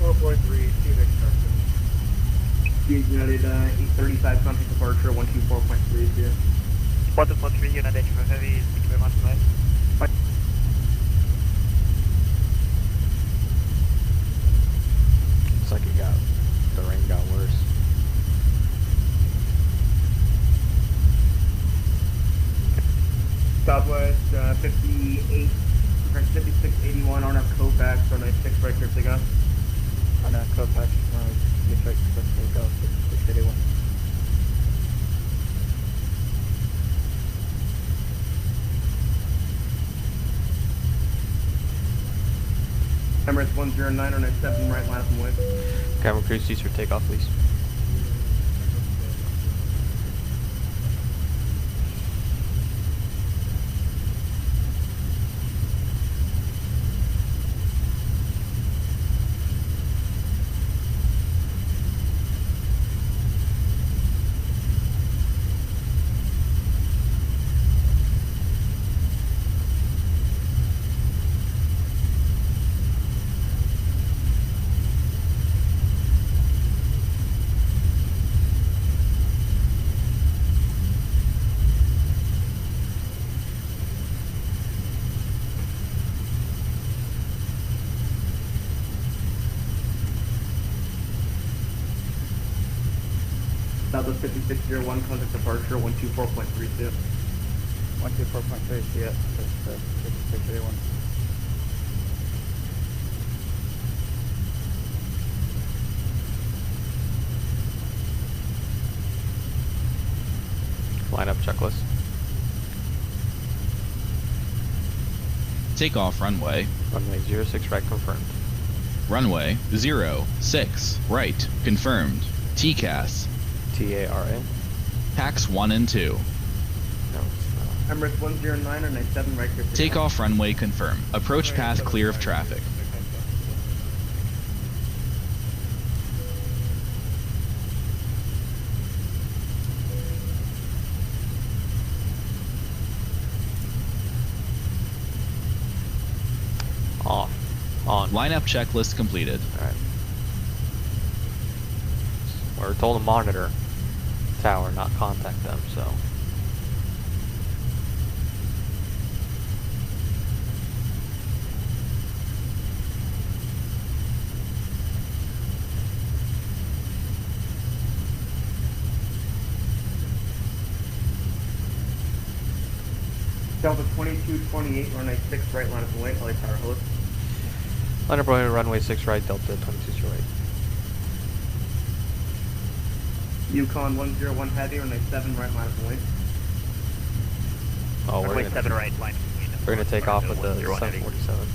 4.3, Phoenix, Speed United 835, contact departure 124.32. 123 United for heavy, thank you very much, mate. Looks like the rain got worse. Southwest 5681 on up Kopax or 96 right clear takeoff. On a Copac, just right, let's go, 681. Emirates 109 or 97 right line from way. Cabin crew, cease for takeoff, please. Southwest 5601, contact departure 124.32. 124.3, yeah, that's 681. Line up checklist. Takeoff runway. Runway 06 right confirmed. Runway 06 right confirmed. TCAS. TARA. Tax 1 and 2. No, it's not. Emirates 109 or 97 right clear takeoff. Takeoff runway confirm. Approach path clear of traffic. Off. On. Lineup checklist completed. Alright. We're told to monitor tower, not contact them, so. Delta 2228 or 96 right line of way, LA Tower host. Line up runway 6 right, Delta 2208. Yukon 101 heavy or 97 right line of way. Oh, Runway 7 right, line. we're gonna take off with the 101 heavy. 747.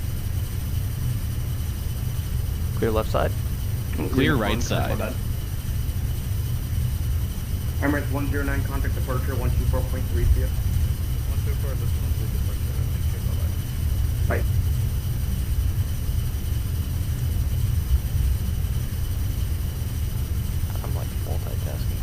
Clear left side. Clear right side. Emirates 109, contact departure 124.32. 124, this is 124 departure, I think, Right. I'm like multitasking.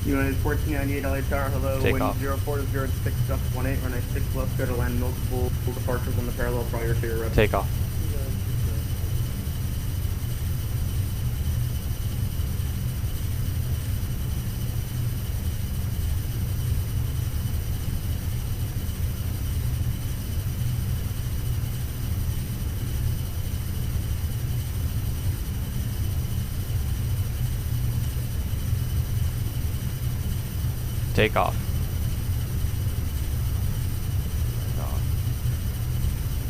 United 1498 LA Tower, hello. Take Wind off. 0406 gust 18 or 96 left, go to land multiple departures on the parallel prior to your rep. Take off. Take off.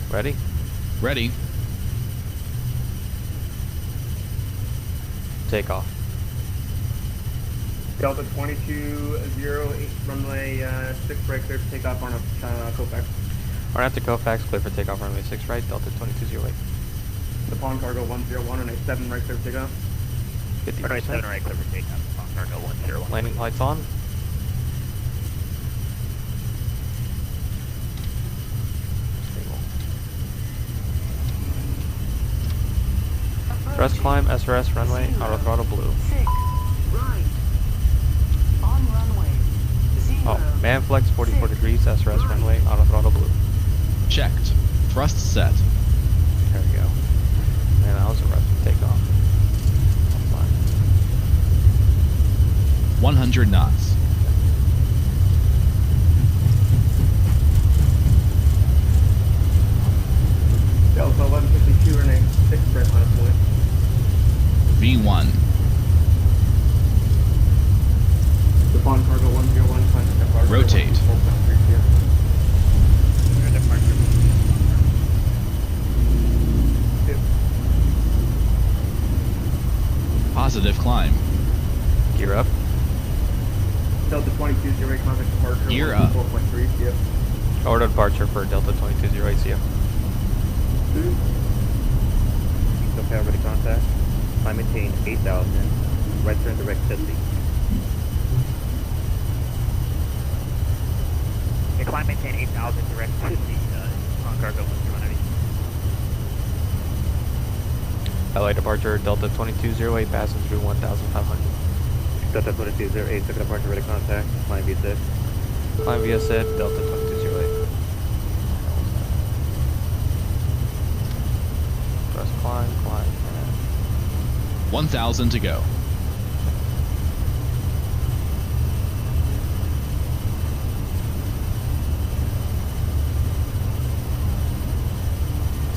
Ready? Ready. Take off. Delta 2208, runway 6 right, clear for takeoff on a Kofax. Run after Kofax, clear for takeoff runway 6 right, Delta 2208. The Pawn Cargo 101 and a 7 right, clear for takeoff. 50%. Runway 7 right, clear for takeoff. Pawn Cargo 101. Landing lights on. Stable. Thrust climb, SRS runway, auto throttle blue. Oh, man flex 44 degrees, SRS runway, auto throttle blue. Checked. Thrust set. There we go. Man, that was a rough takeoff. 100 knots. Delta 1152 and a 6 right on a point. V1. The Pawn Cargo 101, climb to departure. Rotate. 4.3 here. Departure. Positive climb. Gear up. Delta 2208, contact departure. Gear up. 4.3, yep. Order departure for Delta 2208, see ya. Okay, ready contact. Climb maintain 8,000. Right turn direct 70. Okay, climb maintain 8,000 direct 50. Pawn Cargo 101. LA departure, Delta 2208, passing through 1,500. Delta 2208, second departure, ready contact. Climb via SID. Climb via SID, Delta 2208. Thrust climb, climb, and 1,000 to go.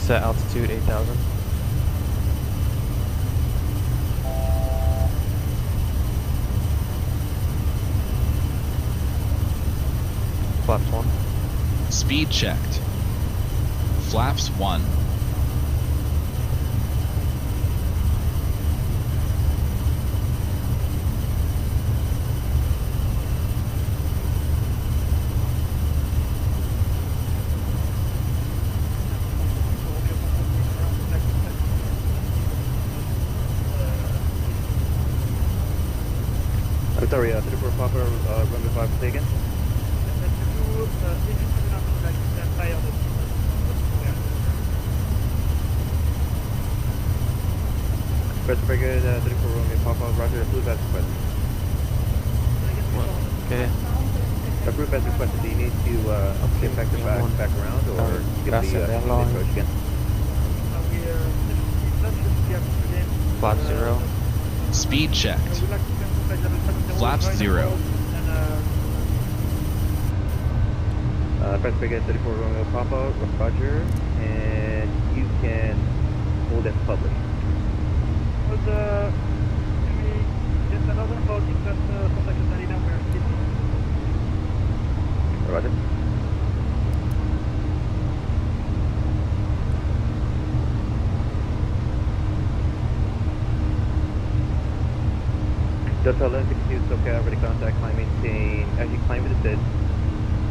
set altitude 8,000. Flaps 1. Speed checked. Flaps 1. Sorry, 34 Papa, runway 5 taken. Press Brigade, 34 runway Papa, roger, approve as requested. Okay. Approve as requested. Do you need to get back around, or get the approach again? Flap 0. Speed checked. Flaps 0. Press Brigade 34 Romeo Papa, roger, and you can hold it public. Roger. Delta 1162, SoCal, ready contact, climb maintain, actually climb with the SID,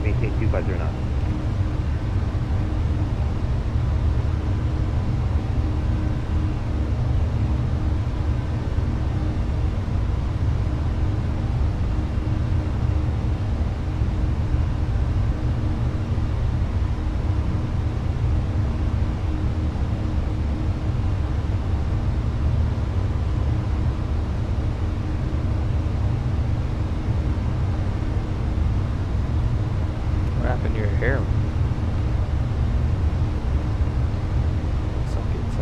maintain 250 knots. What happened to your hair? Looks like it's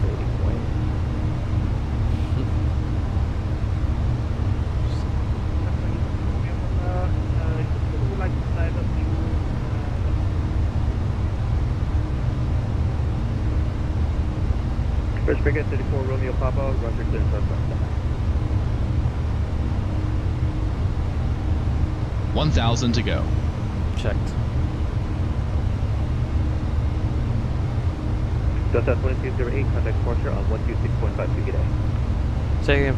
fading away. First Brigade 34 Romeo Papa, roger, clear and start. 1,000 to go. Checked. Delta 2208, contact departure on 126.52 today. Say again,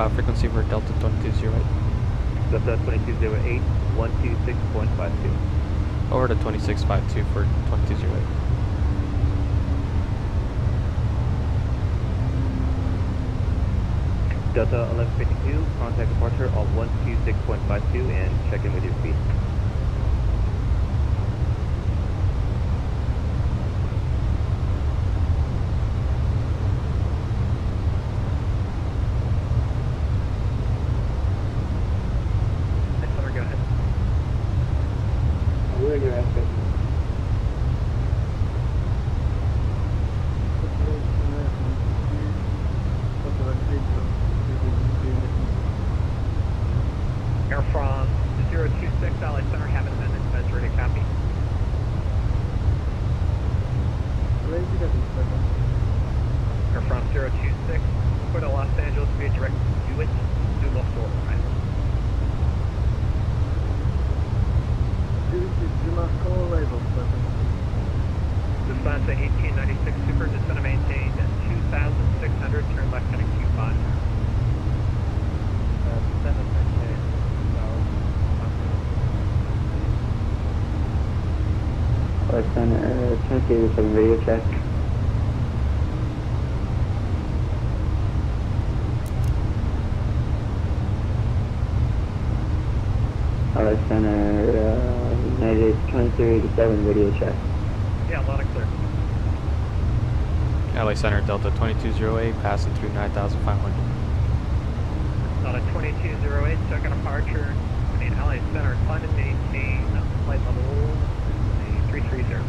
frequency for Delta 2208. Delta 2208, 126.52. Over to 2652 for 2208. Delta 1152, contact departure on 126.52 and check in with your speed. Go ahead. We're in your aspect. Air from 026, LA Center, have an amendment, that's ready to copy. Air from 026, go to Los Angeles via direct Hewitt, do look for right. Lufthansa 1896 Super, descend and maintain at 2,600, turn left heading Q5. Center, 2207 radio check. Center, United 2387 radio check. Yeah, loud and clear. LA Center, Delta 2208, passing through 9,500. Delta 2208, second departure. We need LA Center, climb and maintain flight level 330.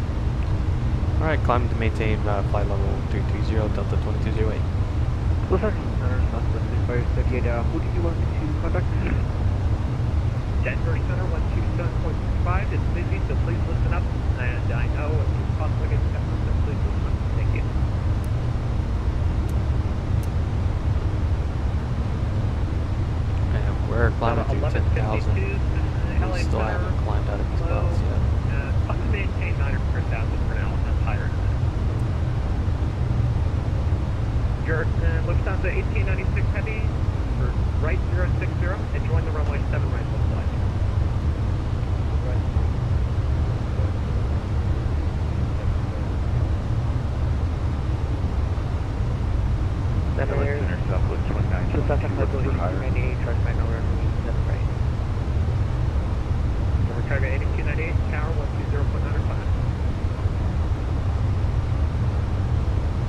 Alright, climb to maintain flight level 330, Delta 2208. Center, Southwest 3538, who did you want me to contact? Denver Center 127.65 is busy, so please listen up. And I know if you possibly get stuck, so please listen up. Thank you. And we're climbing through 10,000. We still haven't climbed out of these belts yet. Up to maintain 900,000 for now, that's higher than that. Your Lufthansa 1896 Heavy for right 060 and join the runway 7 right full flight. Center Southwest 29. Lufthansa flight 8298, charge back over that's right. We're target 8298, tower 120.95.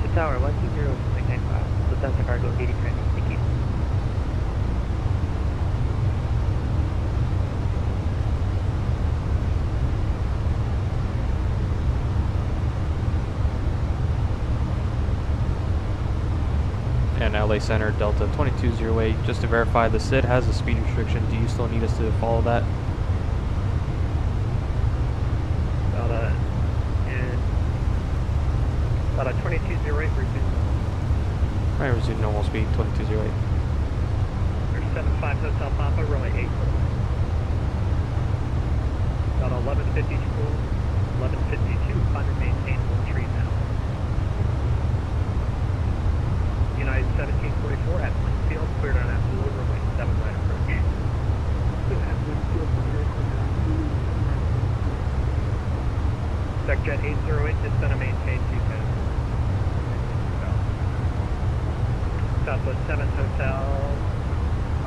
To tower 120.95, Lufthansa cargo 80 trending, thank you. And LA Center, Delta 2208, just to verify the SID has a speed restriction. Do you still need us to follow that? About 2208, resume. Alright, resume normal speed, 2208. There's 75 Hotel Papa, runway 8. About 1152, 1152, climb and maintain 1 tree now. United 1744 at Linfield, cleared on absolute runway 7 right approach. SecJet 808, descend and maintain 210. Southwest 7 Hotel,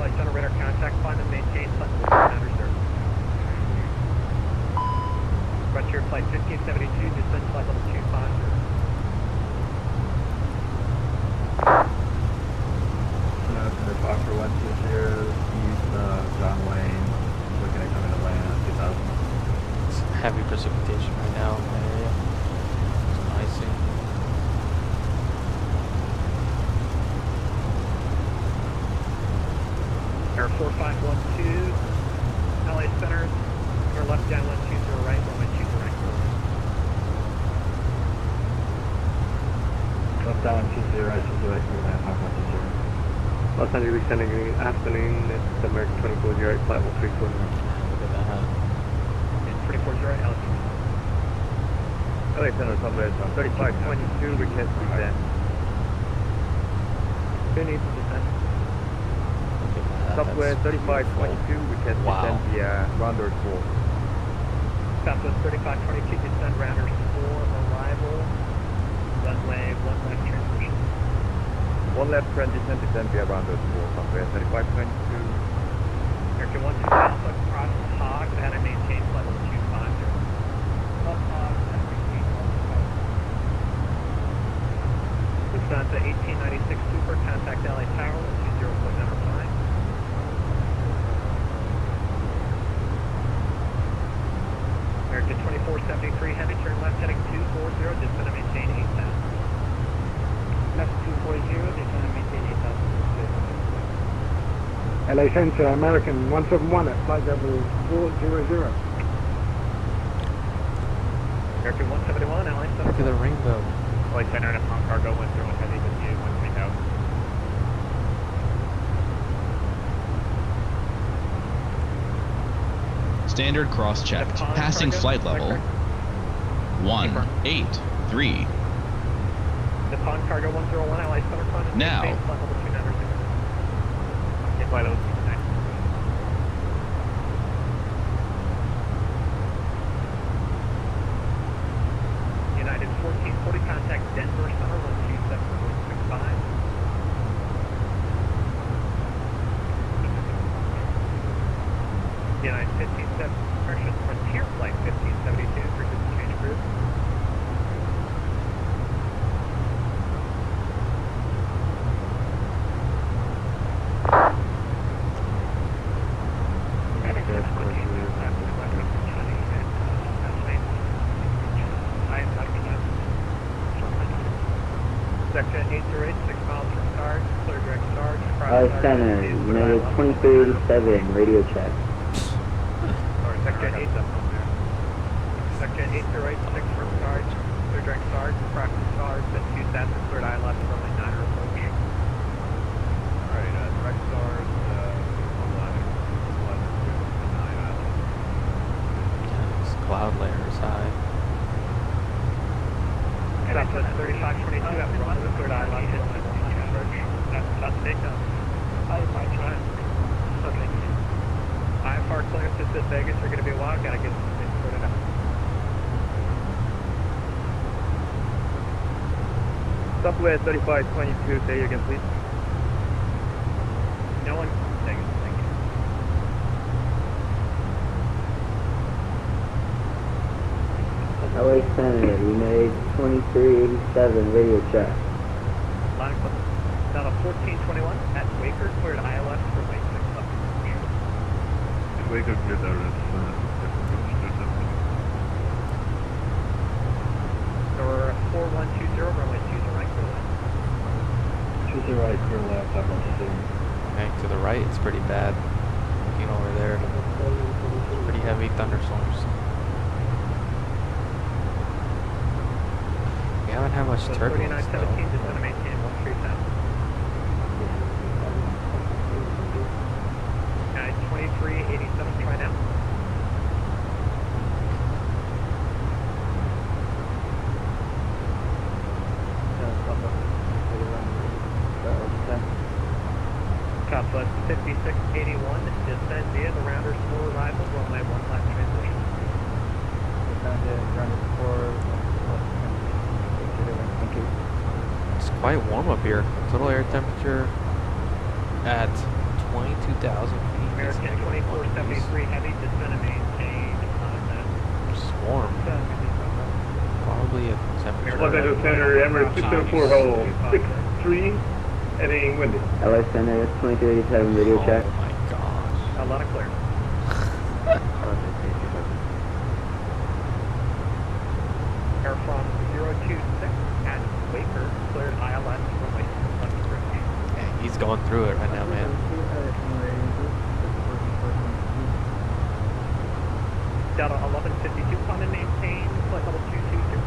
LA Center radar contact, climb and maintain flight level 9 reserve. Frontier flight 1572, descend flight level 250. Foster 120, east John Wayne, looking at coming to land at 2000. It's heavy precipitation right now in that area. Some icing. Air 4512, LA Center, your left down 120 right, runway 20 right. Left down 20 right, 20 right, clear land, Hawk 120. Los Angeles sending afternoon, it's American 24 right, flight level 320. Look at that. 0, LA. LA Center, Southwest 3522, request descent. Who needs to descend? Southwest 3522, request descent via Rounder 4. Southwest 3522, descend rounders 4, arrival, runway 1 left transition. 1 left transition, descend via Rounder 4, Southwest 3522. American 12 Alpha, cross Hog, and I maintain flight level 250. Up Hog, and I maintain flight level 2. Lufthansa 1896 Super, contact LA Tower, 20.95. American 2473 Heavy, turn left heading 240, descend and maintain 8000. Left 240, descend and maintain 8000. LA Center, American 171 at flight level 400. American 171, LA Center. Look at the rainbow. LA Center and upon cargo 10 heavy with you 13000. Standard cross-checked. Passing flight level 183. Upon cargo 101, LA Center. Now. Flight level 296. Yeah, flight level 296. United 1440, contact Denver Center 127.65. United 1570, correction, Frontier Flight 1572, frequency change group. Section 808, 6 miles from start, clear direct start. Center, United 2387, radio check. Sorry, Section 8. Section 808, 6 from start, clear direct start, practice start, then 2 sets, cleared ILS, runway 9 approach. Alright, direct stars, 11, This cloud layer is high. Southwest 3522 at runway, cleared ILS, runway 9 approach. That's big enough. My time. Okay. IFR clearances at Vegas are going to be a while. Gotta get it sorted out. Southwest 3522, say again please. No one. Thank you. LA Center, United 2387, radio check. Line close. Down to 1421 at Waker, cleared ILS for Wake 6 left. Wake up clear there is Door 4120, runway 20 right, clear left. 20 right, clear left, up on the Okay, to the right, it's pretty bad. Looking over there, pretty heavy thunderstorms. We haven't had much So turbulence 3917, though. just going to maintain 13000. 2387, try now. Southwest 5681, descend via the rounders for arrival, runway 1 left transition. It's quite warm up here. Total air temperature at 22,000 feet. American 2473 heavy, descend and maintain It's warm. Probably a temperature. Los Angeles Center, Emirates 604, hold 63, heading windy. LA Center, 2387, radio check. Oh my gosh. a lot of clear. Air from 026 at Waker, cleared ILS runway 1 approach. Yeah, he's going through it right now, man. Delta 1152, climb and maintain, flight level 220.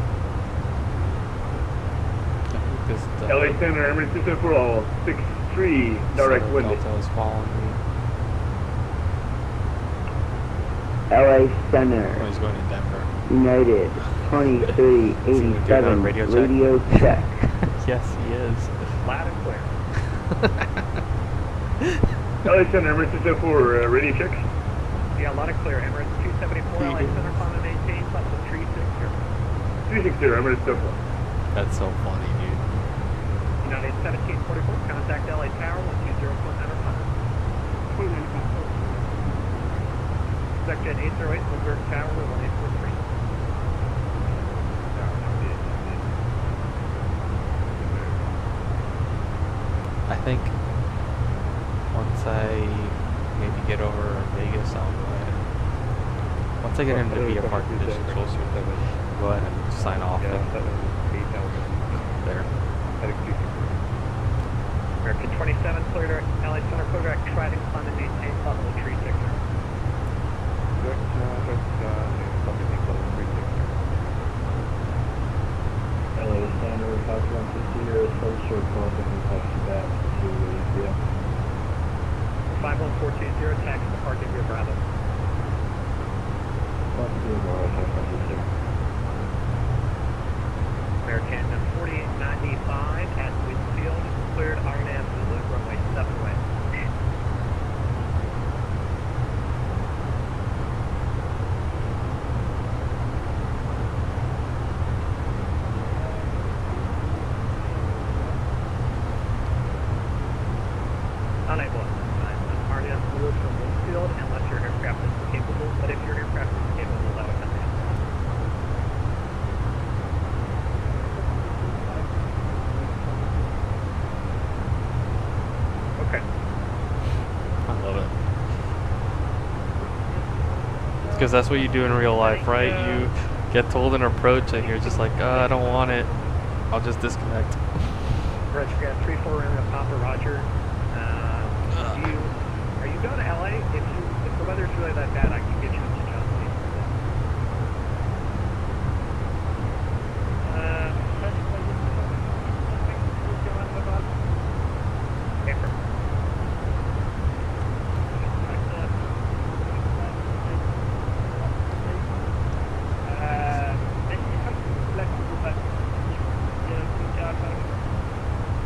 LA Center, Emirates 604, 63, direct windy. Delta is following me. LA Center. Oh, he's going to Denver. United 2387. Radio check. Yes, he is. Loud and clear. LA Center, Emirates 274, radio check. Yeah, loud and clear. Emirates 274, LA Center, climb and maintain, level 360. 360, Emirates 274. That's so funny, dude. United 1744, contact LA Tower, 120.95. 2095. Section 808, Woodburn Tower, 1843. I think once I maybe get over Vegas, I'll go ahead and once I get into the VFR conditions, we'll go ahead and sign off and there. American 27, clear to LA Center, clear direct, try to climb and maintain level 360. LA Center, House 150, or so short call, and we taxi back to India. 51420, taxi to parking via Bravo. 120, American 4895 at Winfield, cleared Iron Ave Zulu, runway 7 way. Unable at this time. Iron Ave Zulu from Winfield unless your aircraft is capable, but if your aircraft is capable, that would come in. Okay. I love it. Because that's what you do in real life, right? You get told an approach and you're just like, I don't want it. I'll just disconnect. Roger, got 3-4 round of Papa Roger. Are you going to LA? If the weather's really that bad, I can get you into John Cena.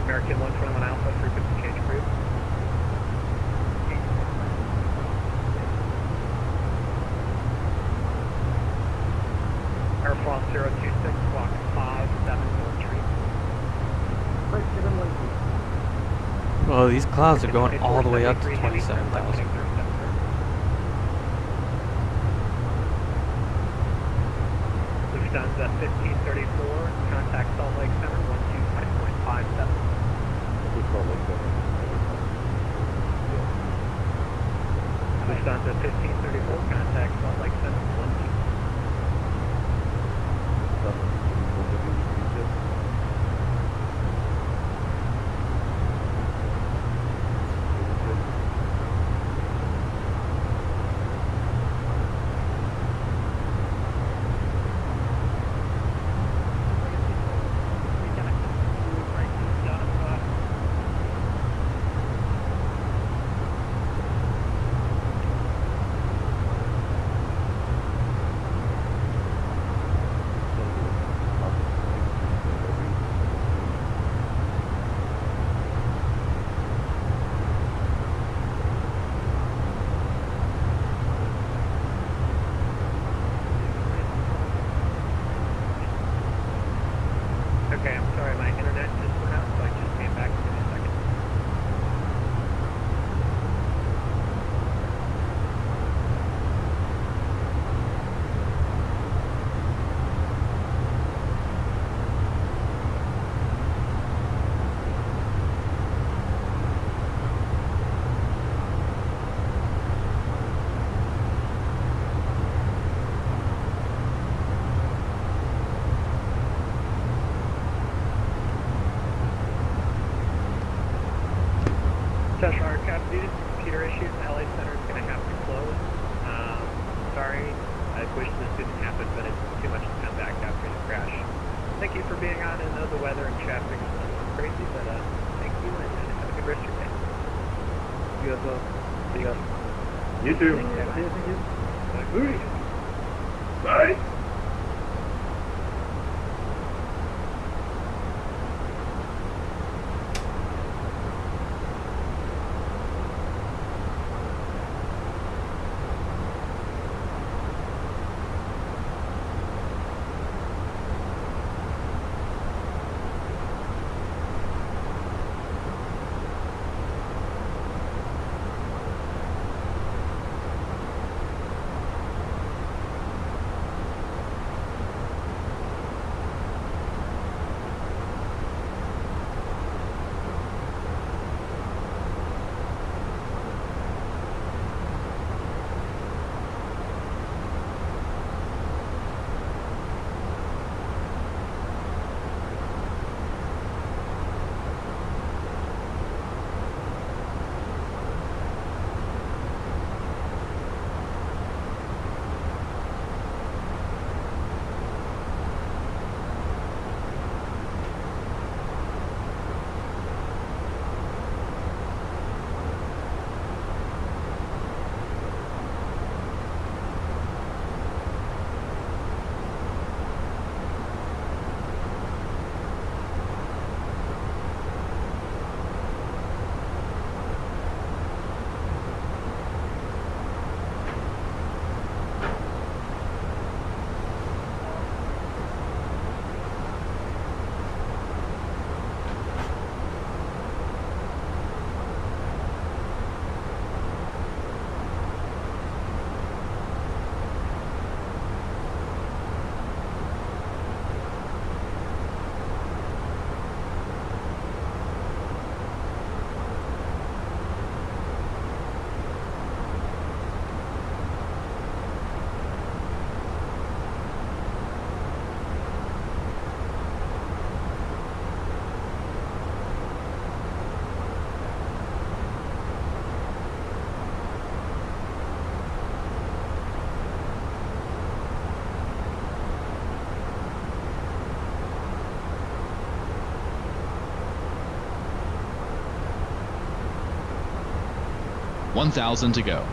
American 121 Alpha, frequency change approved. Air France 026, block 57, Tree. Well, these clouds are going all the way up to 27,000. Lufthansa 1534, contact Salt Lake Center, 125.57. Lufthansa 1534, contact Salt Lake Center, 12. Okay, I'm sorry, my internet just went out, so I just came back. Give me a second. Special aircraft due to computer issues, LA Center is going to have to close. Sorry, I wish this didn't happen, but it's too much to come back after the crash. Thank you for being on. I know the weather and traffic is a little crazy, but thank you and have a good rest of your day. You as well. See you guys. You too. Thank you. Bye. Bye. $1,000 to go.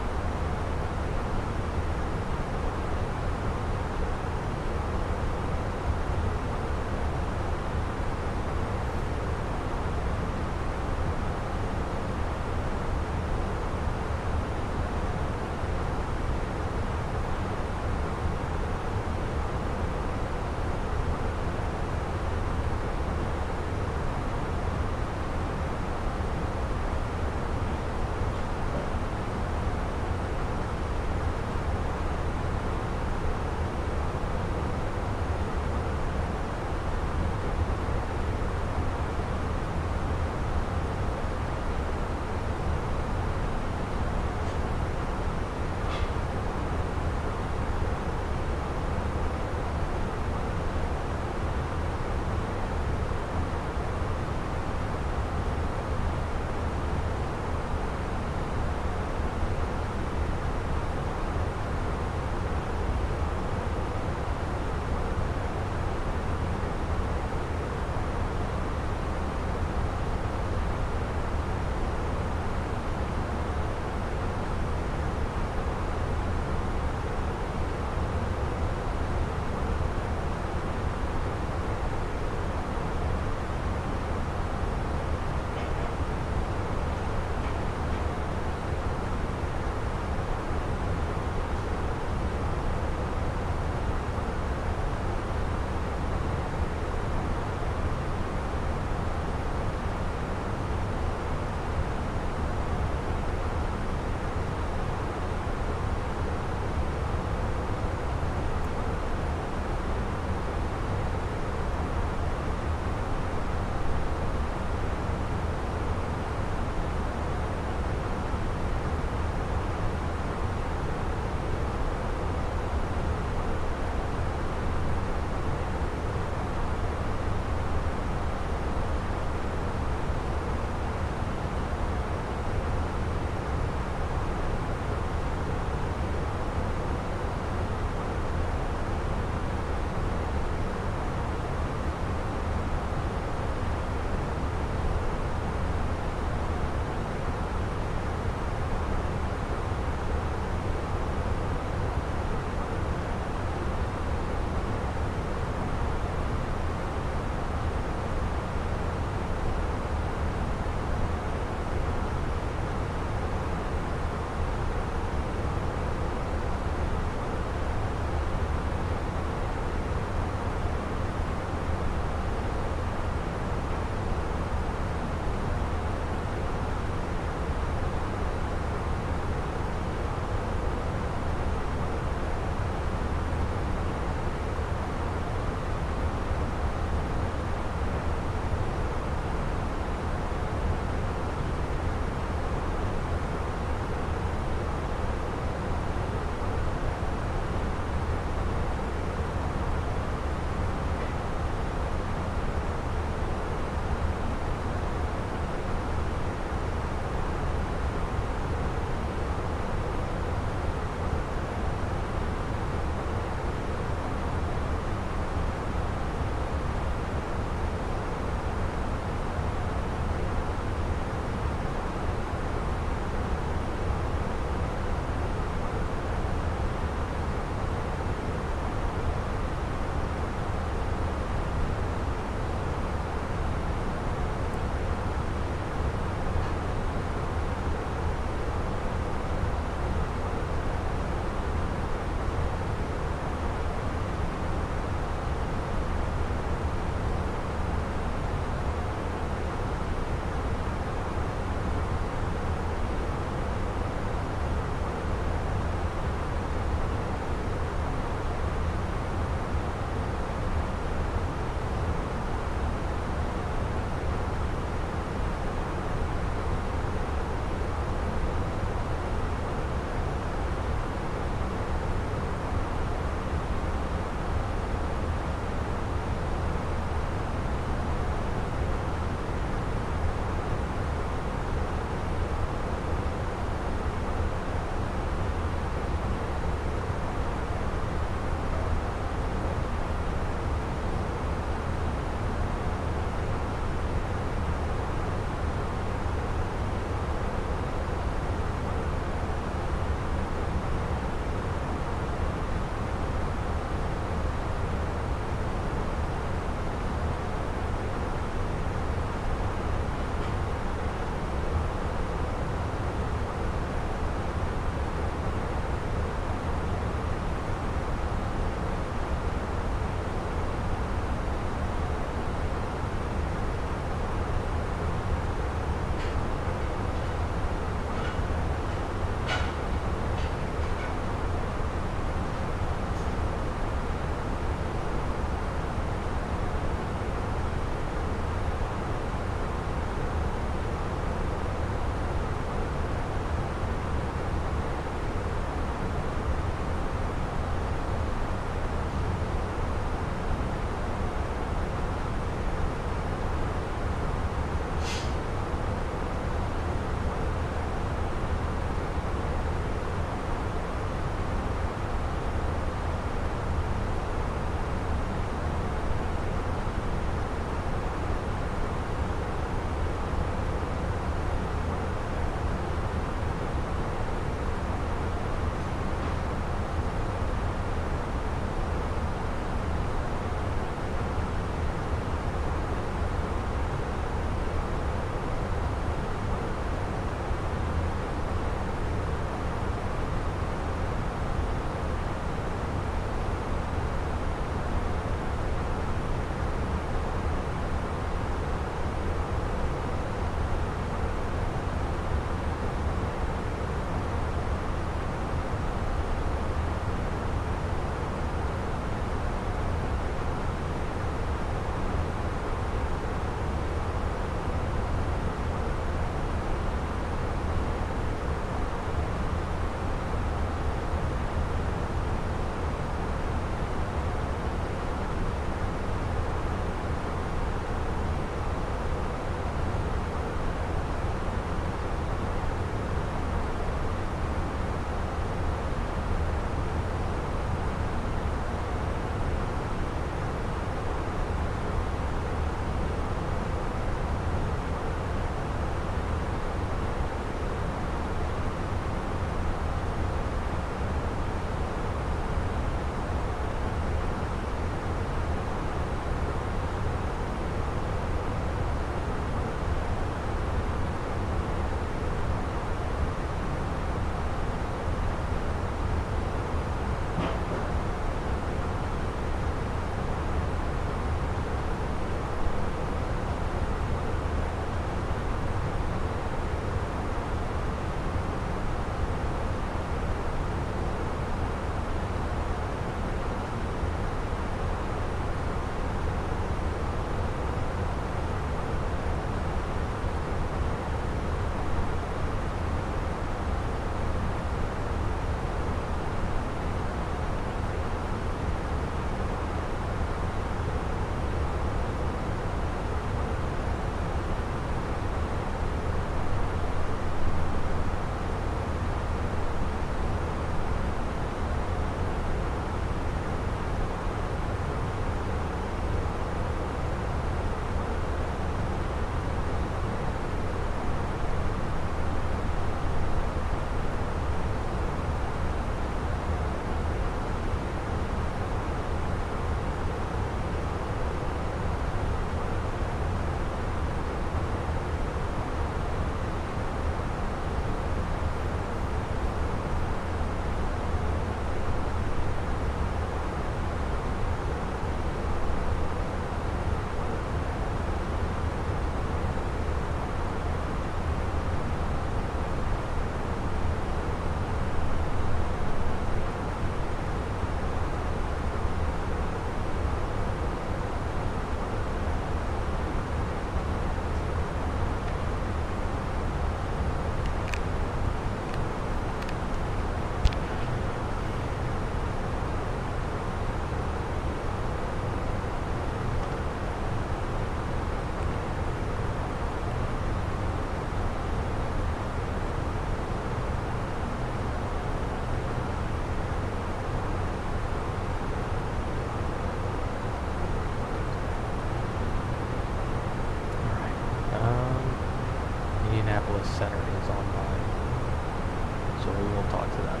So we will talk to them.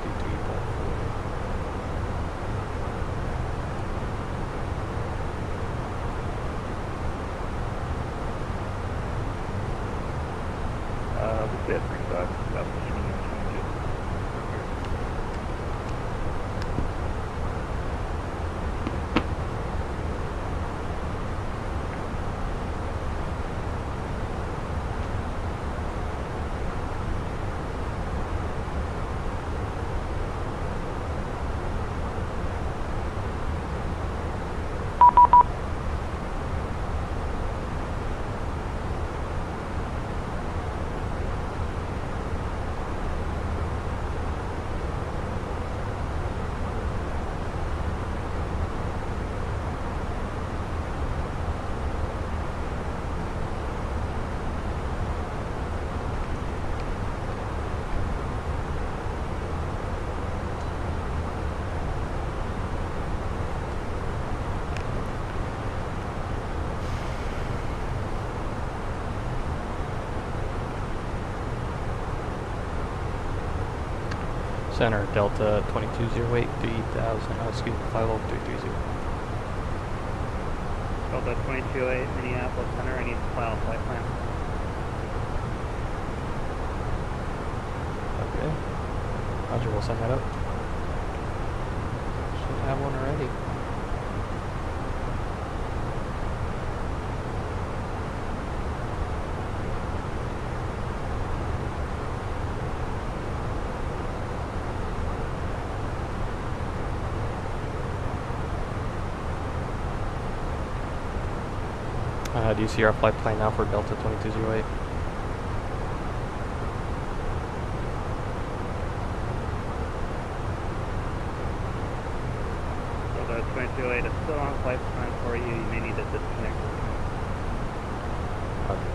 53.4. We'll stay at 35, about 22. Center, Delta 2208, 3000, excuse me, 50330. Delta 2208, Minneapolis Center, I need to file a flight plan. Okay. Roger, we'll send that up. Should have one already. Do you see our flight plan now for Delta 2208? Delta 2208 is still on flight plan for you. You may need to disconnect. Okay.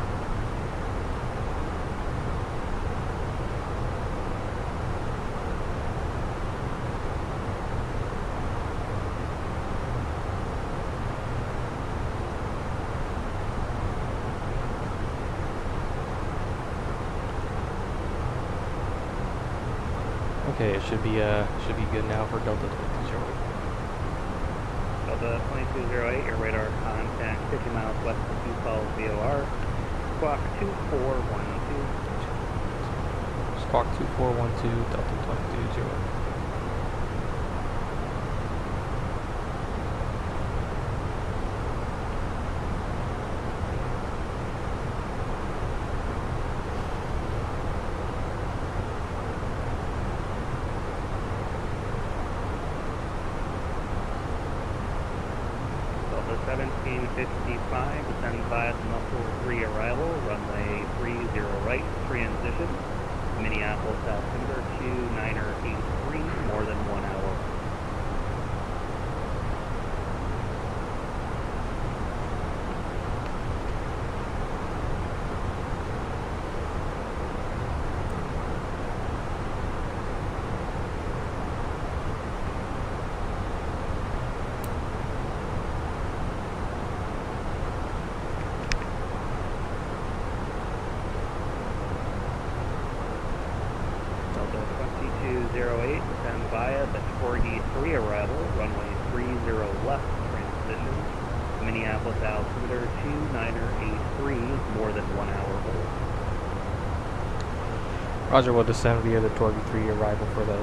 Okay, it should be good now for Delta 2208. Delta 2208, your radar contact 50 miles west of Sioux Falls VOR. Squawk 2412. Squawk 2412, Delta 2208. Delta 1755, descend via Muscle 3 arrival, runway 30 right, transition. Minneapolis altimeter 2983, more than 1 hour. Delta 2208, descend via the Corgi 3 arrival, runway 30 left, transition. Minneapolis altimeter 2983, more than 1 hour hold. Roger, we'll descend via the Torby 3 arrival for the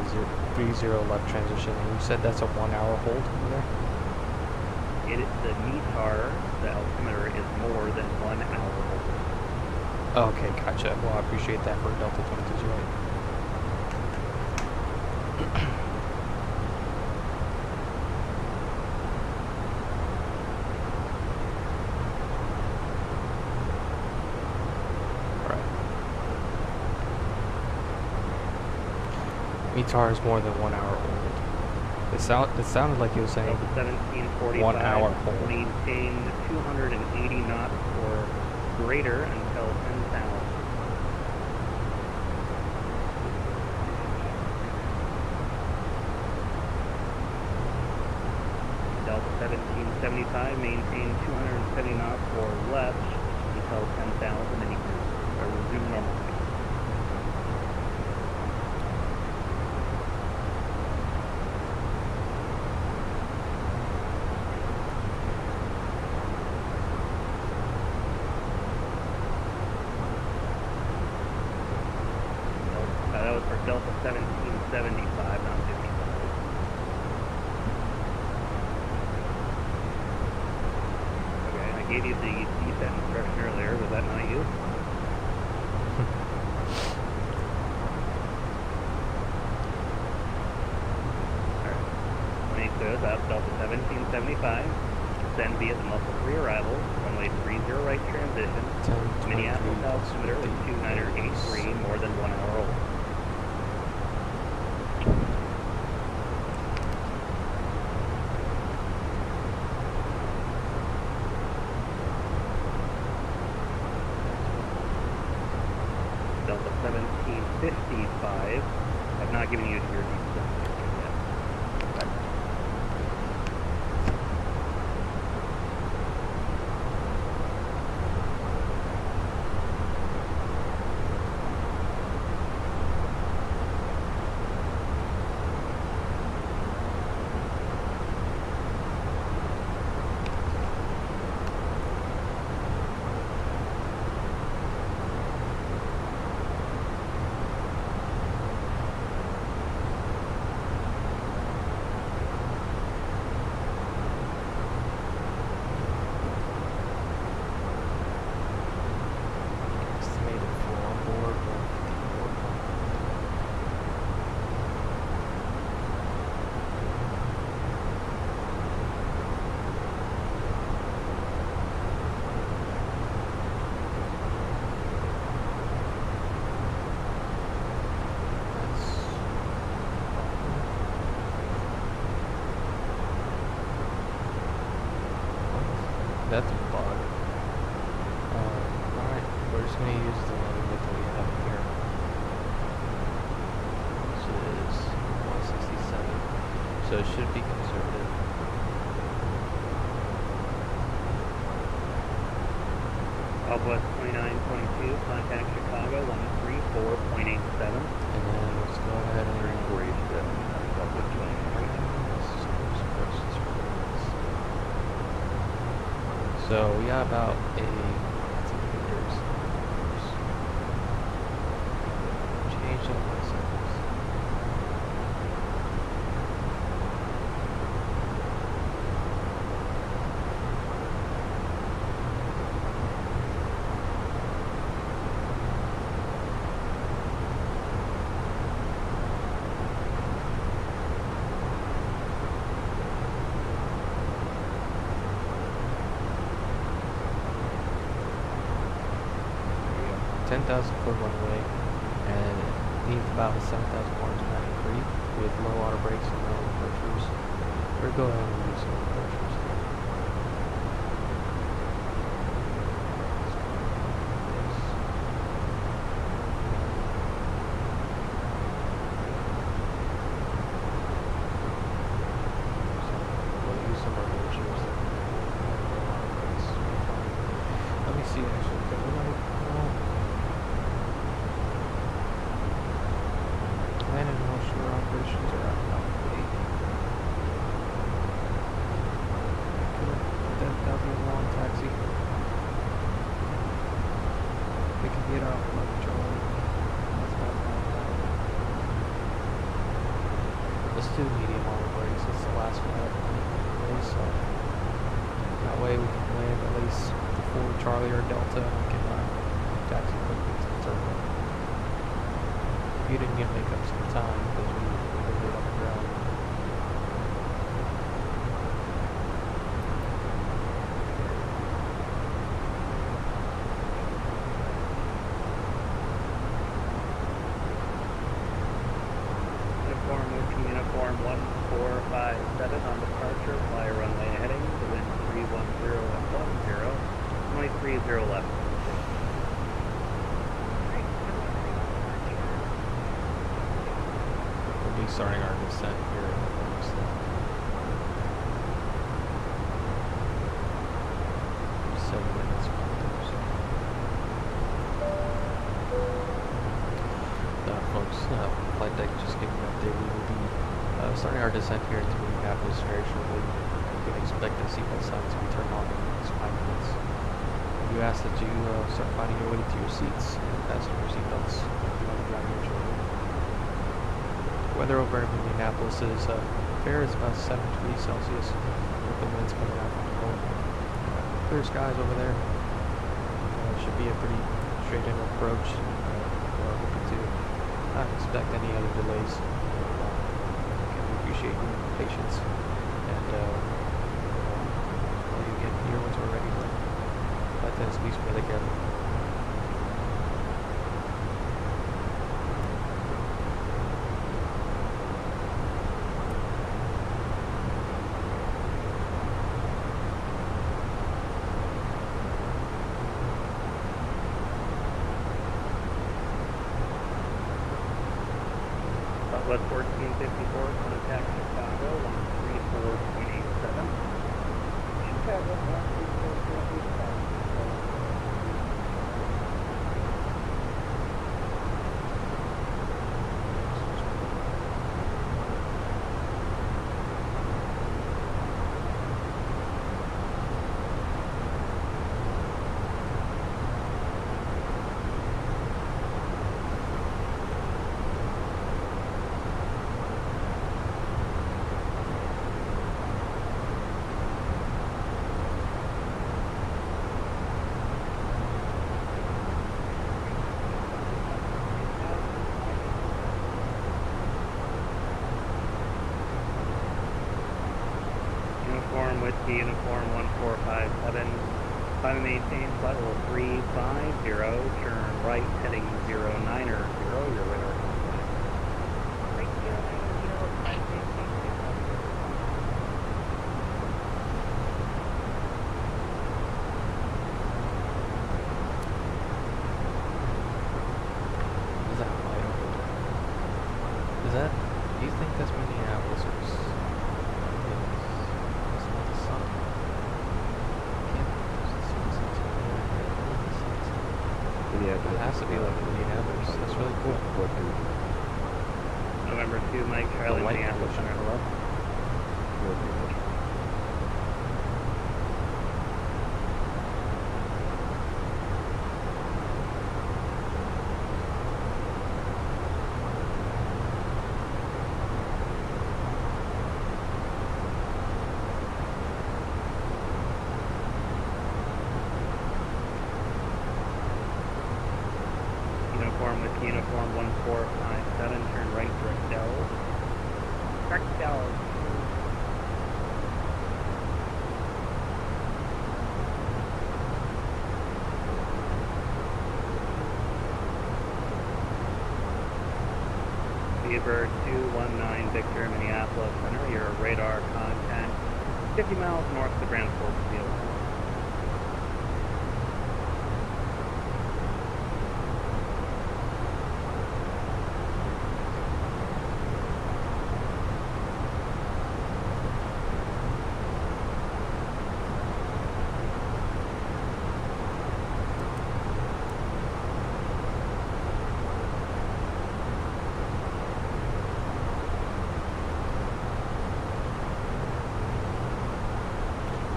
30 left transition. And you said that's a 1 hour hold over there? It is the METAR, the altimeter is more than 1 hour hold. Okay, gotcha. Well, I appreciate that for Delta 2208. METAR is more than 1 hour old. It sounded like you were saying 1745, 1 hour hold. maintain 280 knots or greater until 10,000. Delta 1775, maintain 270 knots or less until 10,000, and you can resume normal. Delta 1775, not 55. Okay, I gave you the descent instruction earlier. Was that not you? Goes up, Delta 1775, send via the Muscle 3 arrival, runway 30 right transition, Minneapolis altimeter with 2983, more than 1 hour old. Delta 1755, I've not given you your descent. 2922, contact Chicago 134.87. And then let's go ahead and 3487, Southwest 29. So we got about a change up my settings. There we go. 10,000 foot runway, and it needs about 7,193 with low auto brakes and no reversers. We're going to go ahead and use some reversers. We'll use some reversers. Let me see actually. Landing and offshore operations are at about 8. That'll be a long taxi. We can get out like Charlie. That's not bad. Let's do medium auto brakes. It's the last one anyway, so that way we can land at least before Charlie or Delta and we can taxi quickly to the terminal. You didn't get to make up some time because we did it on the ground. Uniform Whiskey Uniform 1457 on departure, fly runway heading to wind 310 at 10, only 30 left. We'll be starting our descent here in the next 7 minutes. Folks, flight deck just giving an update. We will be starting our descent here into Minneapolis very shortly. You can expect the seatbelt signs to be turned on in the next 5 minutes. We ask that you start finding your way to your seats and fasten your seatbelts. We'll be on the ground here shortly. Weather over in Minneapolis is fair. It's about 7 degrees Celsius with the winds coming out from the north. Clear skies over there. Should be a pretty straight in approach. We're hoping to not expect any other delays. Can appreciate your patience and all you get here once we're ready to let things squeeze play together. Southwest 1454, contact Chicago, 134.87. Chicago, Uniform Whiskey, Uniform 1457. Climb and maintain flight level 350. Turn right heading 090. Your radar contact. Right 090. Is that light over there? Is that, do you think that's Minneapolis or it's not the sun? Can't Minneapolis. It has to be like Minneapolis. That's really cool. November 2, Mike, Charlie, The light Minneapolis, pollution. Center, hello. Uniform with Uniform 1457, turn right direct Dells. Direct Dells. Beaver 219 Victor, Minneapolis Center, your radar contact 50 miles north of the Grand Forks Field.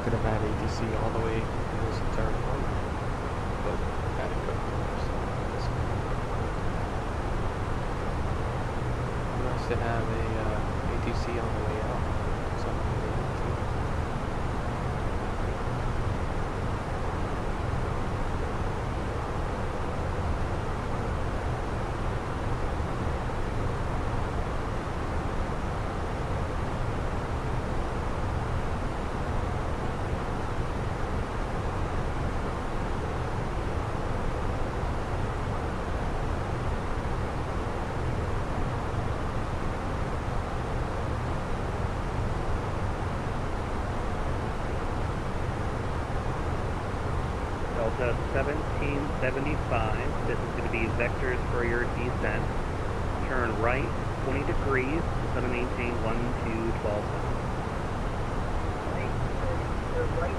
Could have had ATC all the way in this entire flight, but had it go first. Nice to have a ATC on the way out. So I'm gonna leave it too. Delta 1775, this is going to be vectors for your descent. Turn right 20 degrees, set to maintain 1212. Right.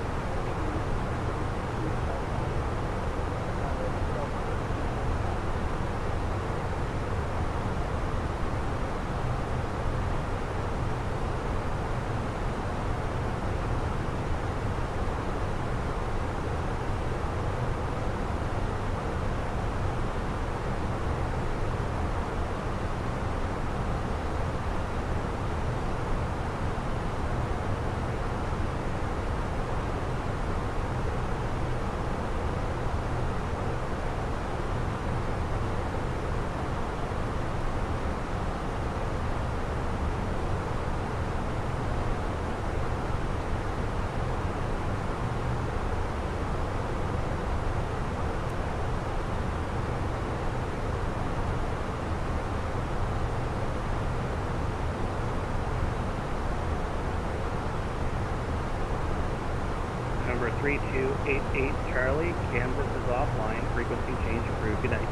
3288 Charlie, Kansas is offline, frequency change approved, good night.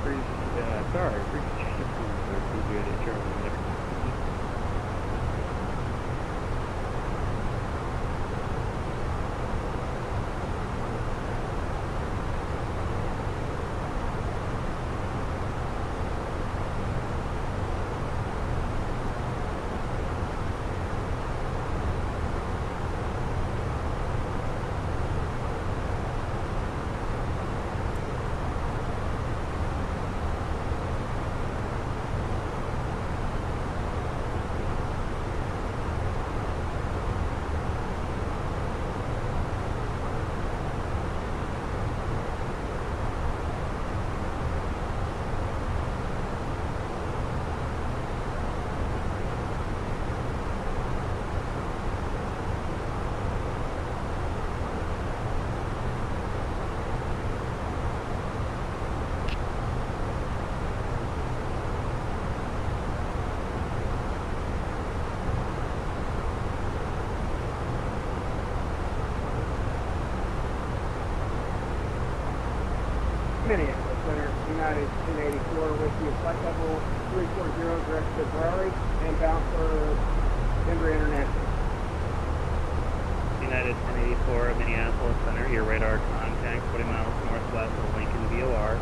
Frequency change approved, good at Charlie. Minneapolis Center, United 1084 with you, flight level 340 direct to Ferrari and bound for Denver International. United 1084 Minneapolis Center, your radar contact 40 miles northwest of Lincoln VOR.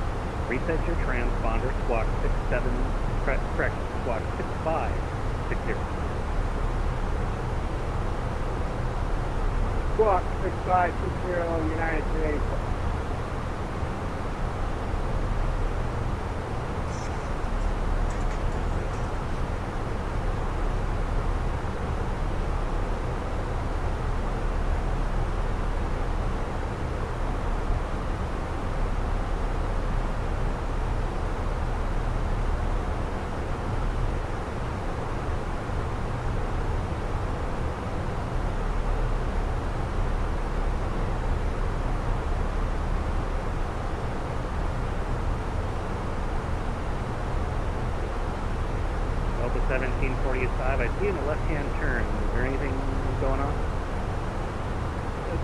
Reset your transponder, squawk 67, correct, squawk 6560. Squawk 6560, United 1084. Delta 1745, I see in the left-hand turn. Is there anything going on?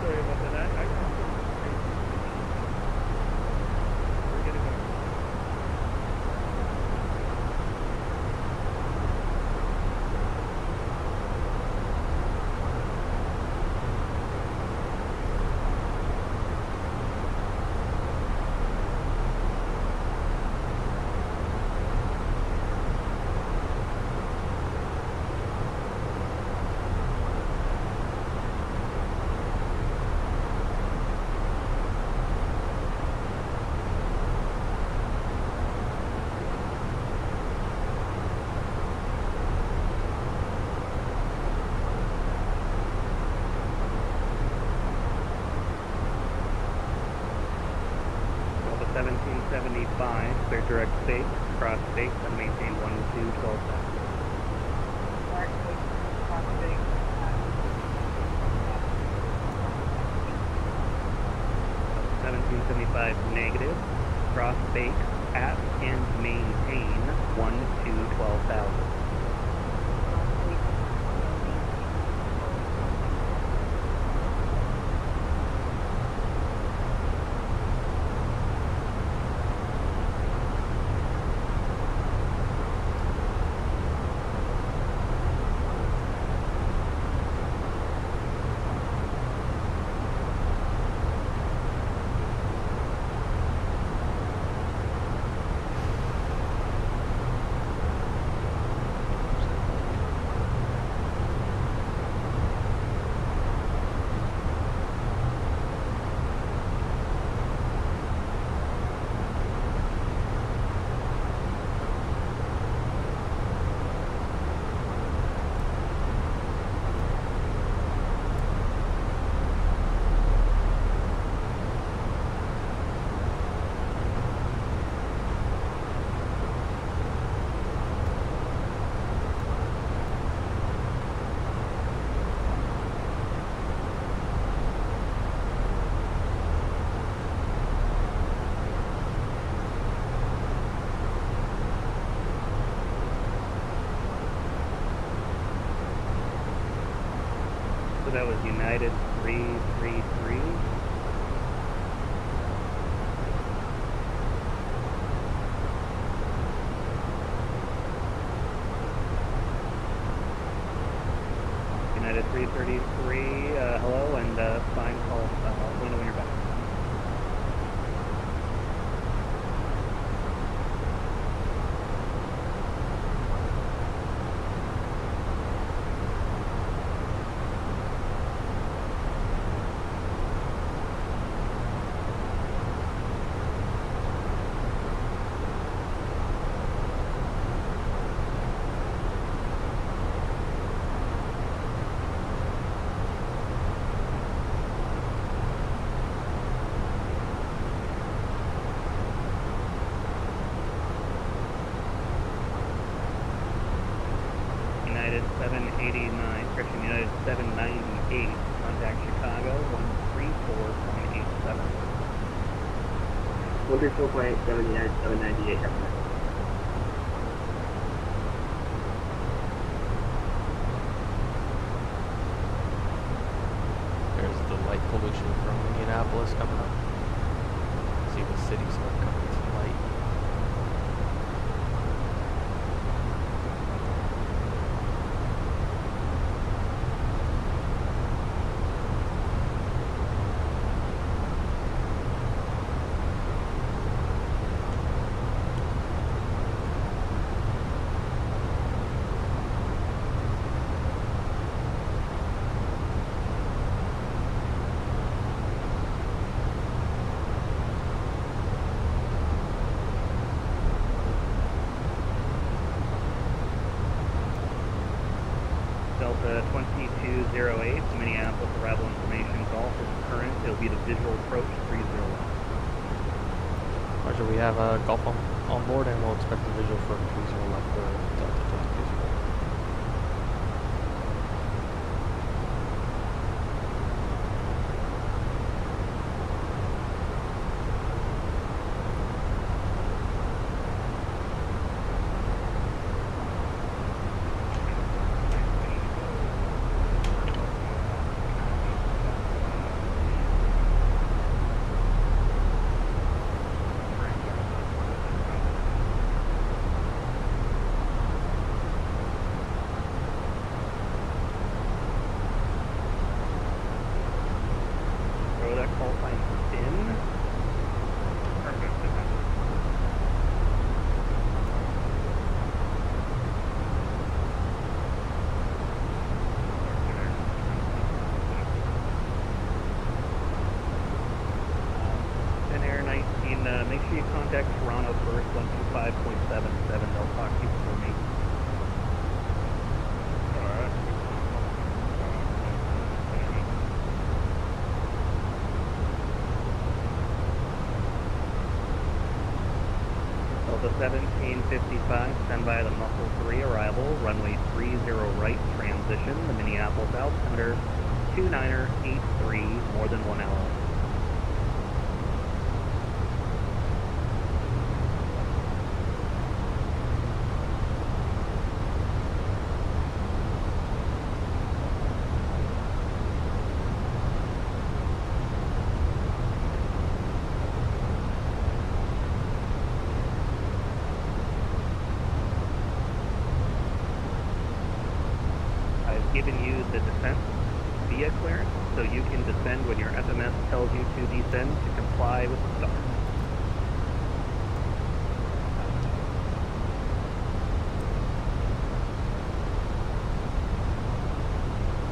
Sorry about that. I got some. We're getting there. Delta 1775, clear direct state, cross state, and maintain 1212 south. 1775 negative, cross base at and maintain 12,000. that was United 333. United 333, hello, and sign call, let me know when you're back. United 789, correction, United 798, contact Chicago 134.87. 134.87, United 798, have a nice There's the light pollution from Minneapolis coming up. See the cities are coming to light. Delta 2208, Minneapolis arrival information golf is current. It'll be the visual approach 301. Roger, we have a Golf on board and we'll expect the visual for 30 left for Delta 2208. Throw that call sign in. Air 19, make sure you contact Toronto first, 125.77. They'll talk to you before me. Delta 1755, stand by the Muscle 3 arrival, runway 30 right transition, the Minneapolis altimeter 2983, more than 1 hour. I've given you the descent via clearance, so you can descend when your FMS tells you to descend to comply with the star.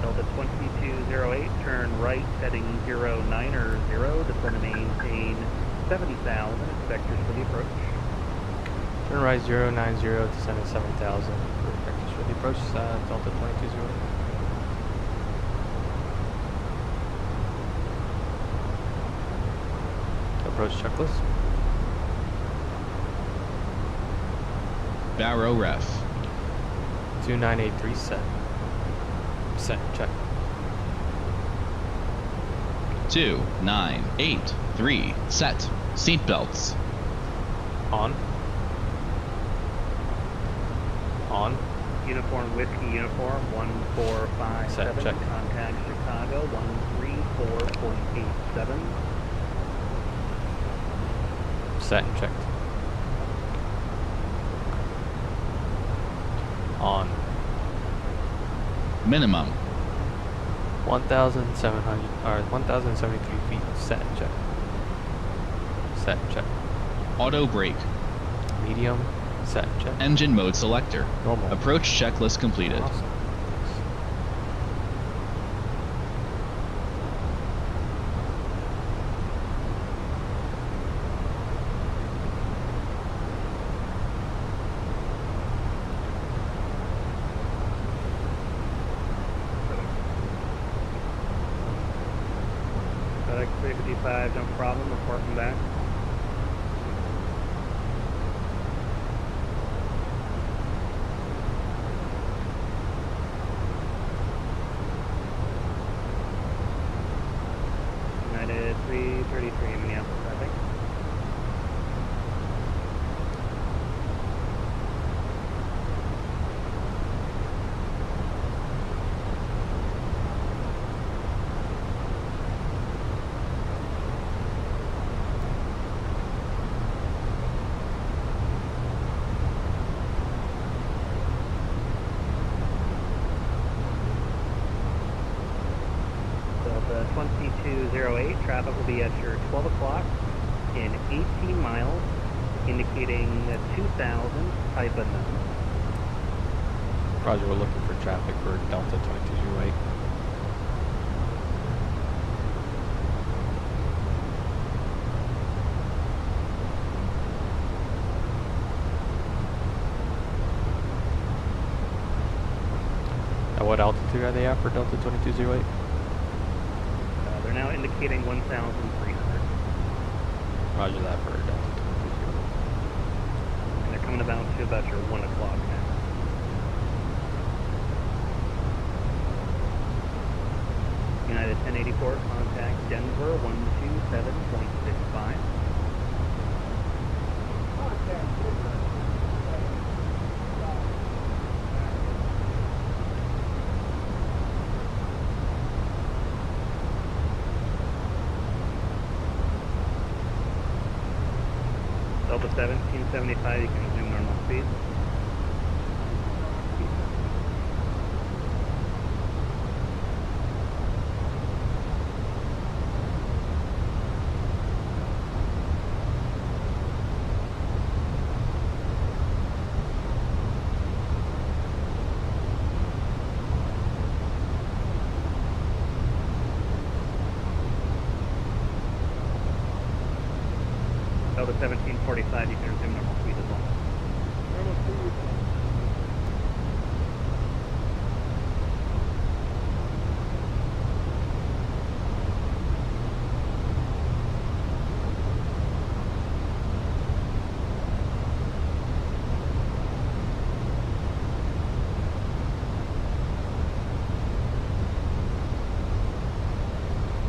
Delta 2208, turn right heading 090, descend to maintain 70,000, expectors for the approach. Turn right 090 to send at 7,000 for practice for the approach, Delta 2208. Approach checklist. Barrow ref. 2983 set. Set, check. 2983 set. Seatbelts. On. On. Uniform Whiskey Uniform 1457. Check. Contact Chicago 134.87. Set and checked. On. Minimum. 1,700 or 1,073 feet. Set and check. Set and check. Auto brake. Medium. Set and check. Engine mode selector. Normal. Approach checklist completed. Awesome. FedEx 355, no problem, reporting back. United 333, Minneapolis, I think. Delta 2208, traffic will be at your 12 o'clock in 18 miles, indicating 2,000, type unknown. Roger, we're looking for traffic for Delta 2208. At what altitude are they at for Delta 2208? They're now indicating 1,300. Roger that for Delta 2208. And they're coming about to about your 1 o'clock now. United 1084, contact Denver 127.65. Delta 1775, you can resume normal speed. Delta 1745, you can resume normal speed as well. Normal speed.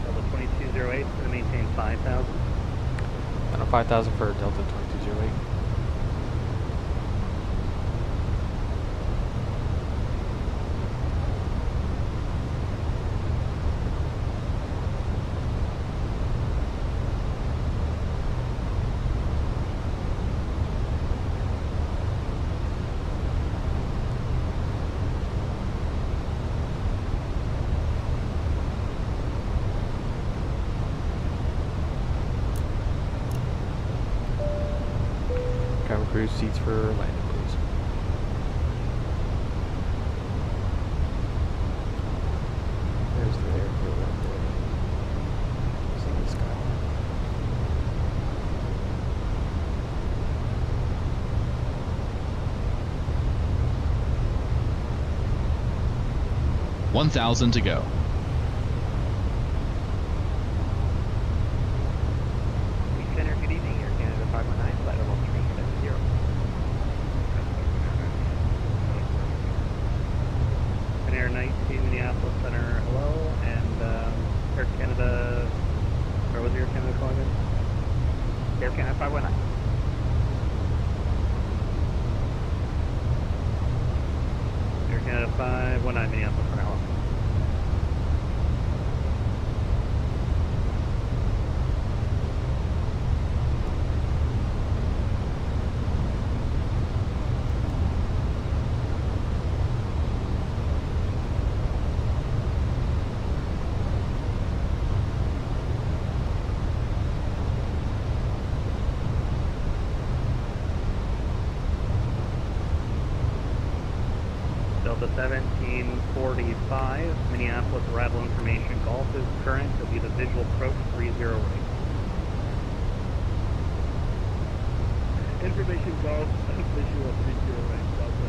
Delta 2208, to maintain 5,000. 5,000 for Delta 2208. Cabin crew seats for landing, please. There's the airfield right there. See the skyline. $1,000 to go. Center, good evening. Air Canada 519, flight level 370. Air 19, Minneapolis Center, hello, and Air Canada, where was Air Canada calling in? Air Canada 519. 19 Minneapolis per hour. Delta 1745, Minneapolis arrival information, Golf is current, it'll be the visual approach 30 right. Information Golf, visual 30 right, Delta.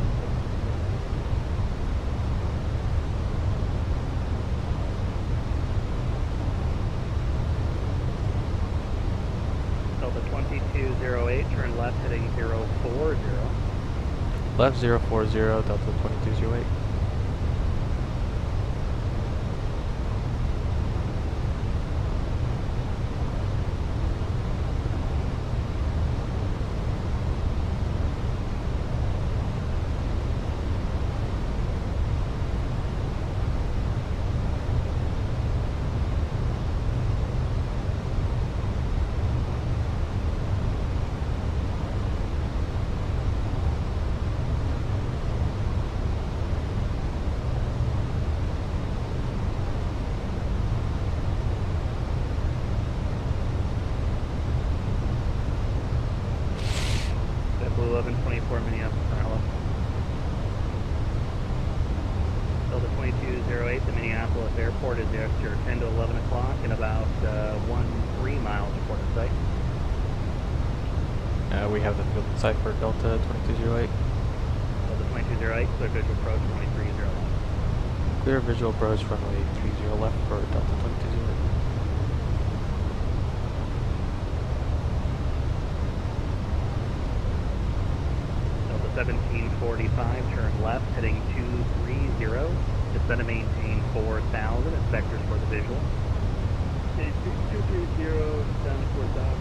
Delta 2208, turn left heading 040. Left 040, Delta 2208. Blue 1124 Minneapolis per hour. Delta 2208, the Minneapolis airport is there after 10 to 11 o'clock and about 13 miles before the site. We have the field site for Delta 2208. Delta 2208, clear visual approach 23 left. Clear visual approach runway 30 left for Delta 2208. Delta 1745, turn left heading 230. Descend to maintain 4000. Inspectors for the visual. Okay, 230 down to 4,000.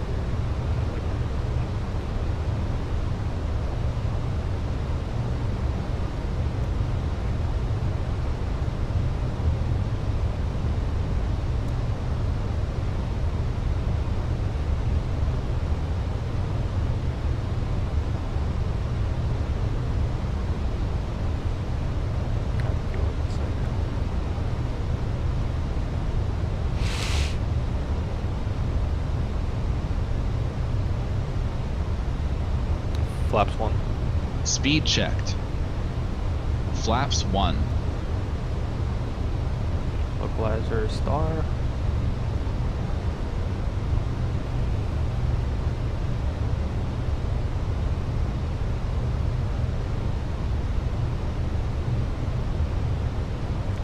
Flaps 1. Speed checked. Flaps 1. Localizer star.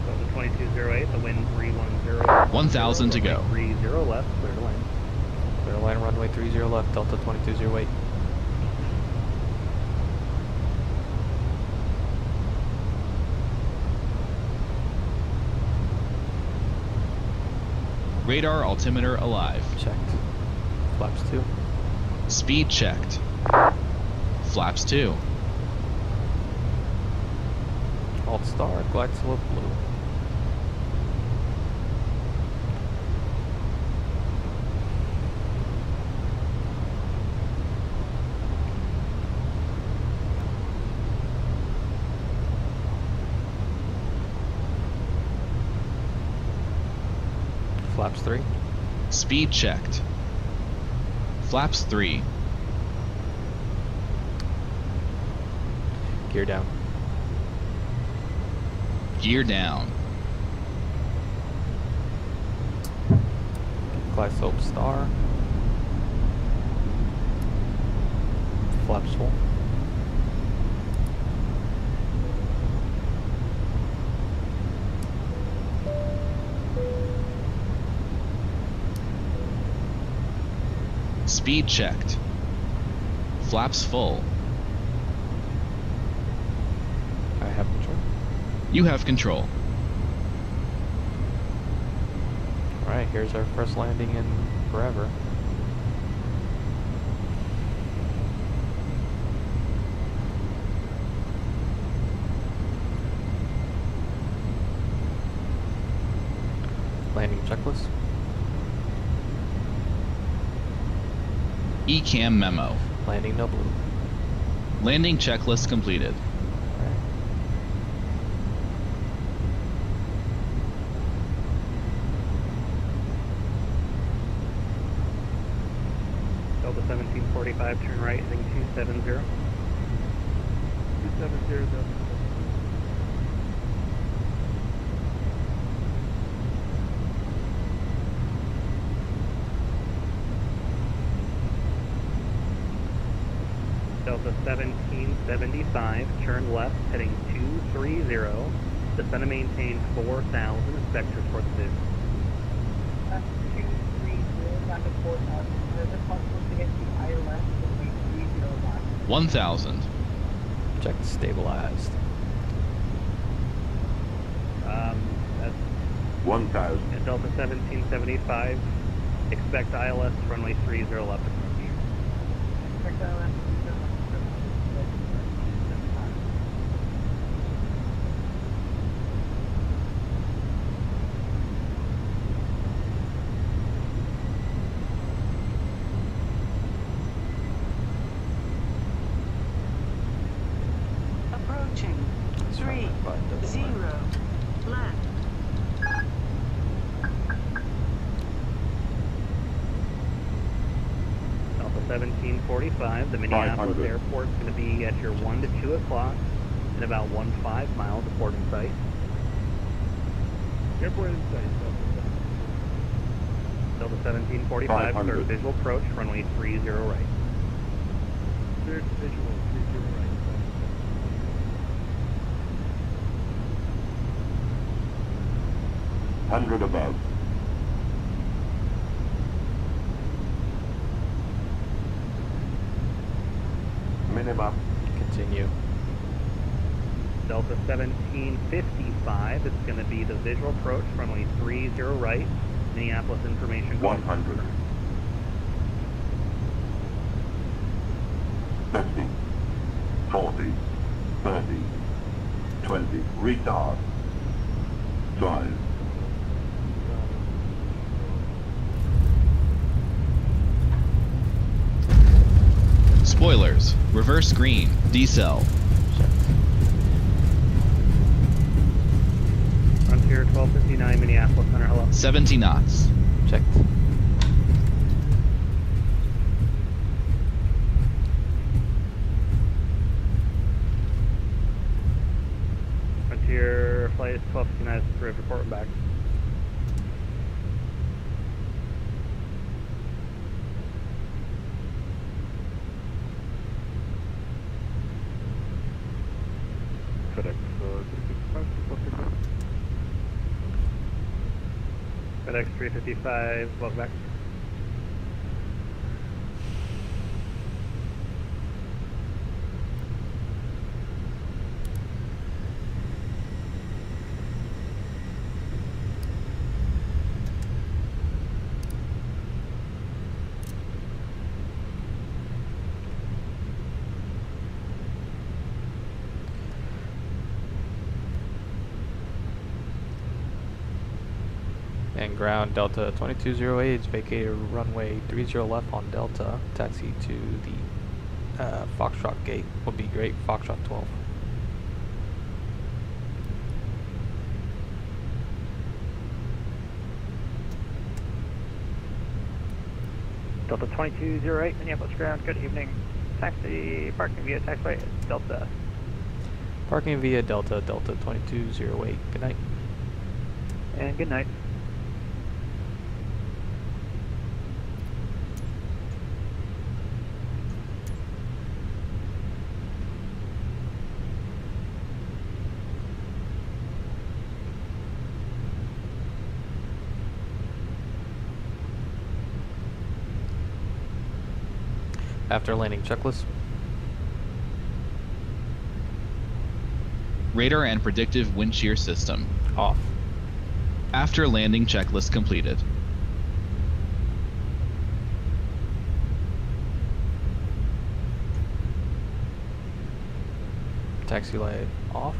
Delta 2208, the wind 310. 1,000 to go. 30 left, clear to land. Clear to land runway 30 left, Delta 2208. Radar altimeter alive. Checked. Flaps 2. Speed checked. Flaps 2. Alt star, glide slope blue. Flaps 3. Speed checked. Flaps 3. Gear down. Gear down. Glide slope star. Flaps full. Speed checked. Flaps full. I have control. You have control. Alright, here's our first landing in forever. checklist. ECAM memo. Landing no blue. Landing checklist completed. Delta 1745, turn right, heading 270. 270, Delta 1775, turn left, heading 230. Descend and maintain 4,000. Inspectors for the vehicle. 230, down to 4,000. Is it possible to get the ILS between 309? 1,000. Check stabilized. That's 1,000. at Delta 1775. Expect ILS runway 30 left approach. Expect ILS. Approaching. 30 left. Delta 1745, the Minneapolis 500. airport's going to be at your 1 to 2 o'clock in about 1.5 miles of boarding site. Airport in sight. Delta 1745, clear 500. visual approach, runway 30 right. Cleared visual, 30 right. 100 above. Minimum. Continue. Delta 1755, it's going to be the visual approach, runway 30 right, Minneapolis information. 100. 50. 40. 30. 20. Retard. 5. Spoilers. Reverse green. Decel. Frontier 1259, Minneapolis Center, hello. 70 knots. Checked. Frontier flight is 1259, approved, reporting back. FedEx 355, FedEx 355, welcome back. And ground Delta 2208 vacated runway 30 left on Delta. Taxi to the Foxtrot gate would be great. Foxtrot 12. Delta 2208, Minneapolis ground, good evening. Taxi, parking via taxiway Delta. Parking via Delta, Delta 2208. Good night. And good night. After landing checklist. Radar and predictive wind shear system. Off. After landing checklist completed. Taxi light off.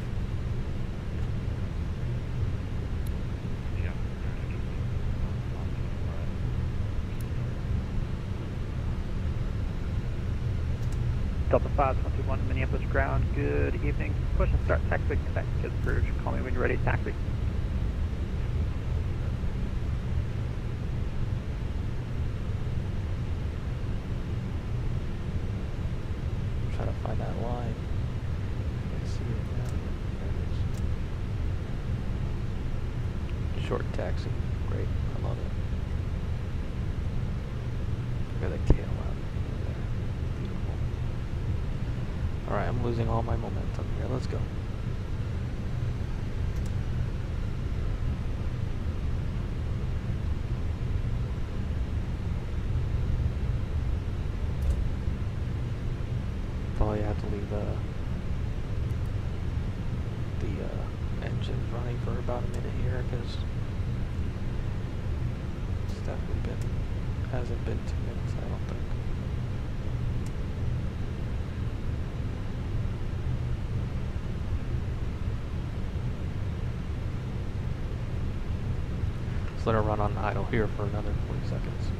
Delta 521, Minneapolis ground, good evening. Push and start taxi, connect, kids bridge. Call me when you're ready, taxi. I'm trying to find that line. I see it now. There it is. Short taxi. Great. I love it. Look at the tail out there. Beautiful. Alright, I'm losing all my momentum here. Let's go. Probably have to leave the engines running for about a minute here because it's definitely hasn't been 2 minutes, I don't think. Let's let it run on idle here for another 40 seconds.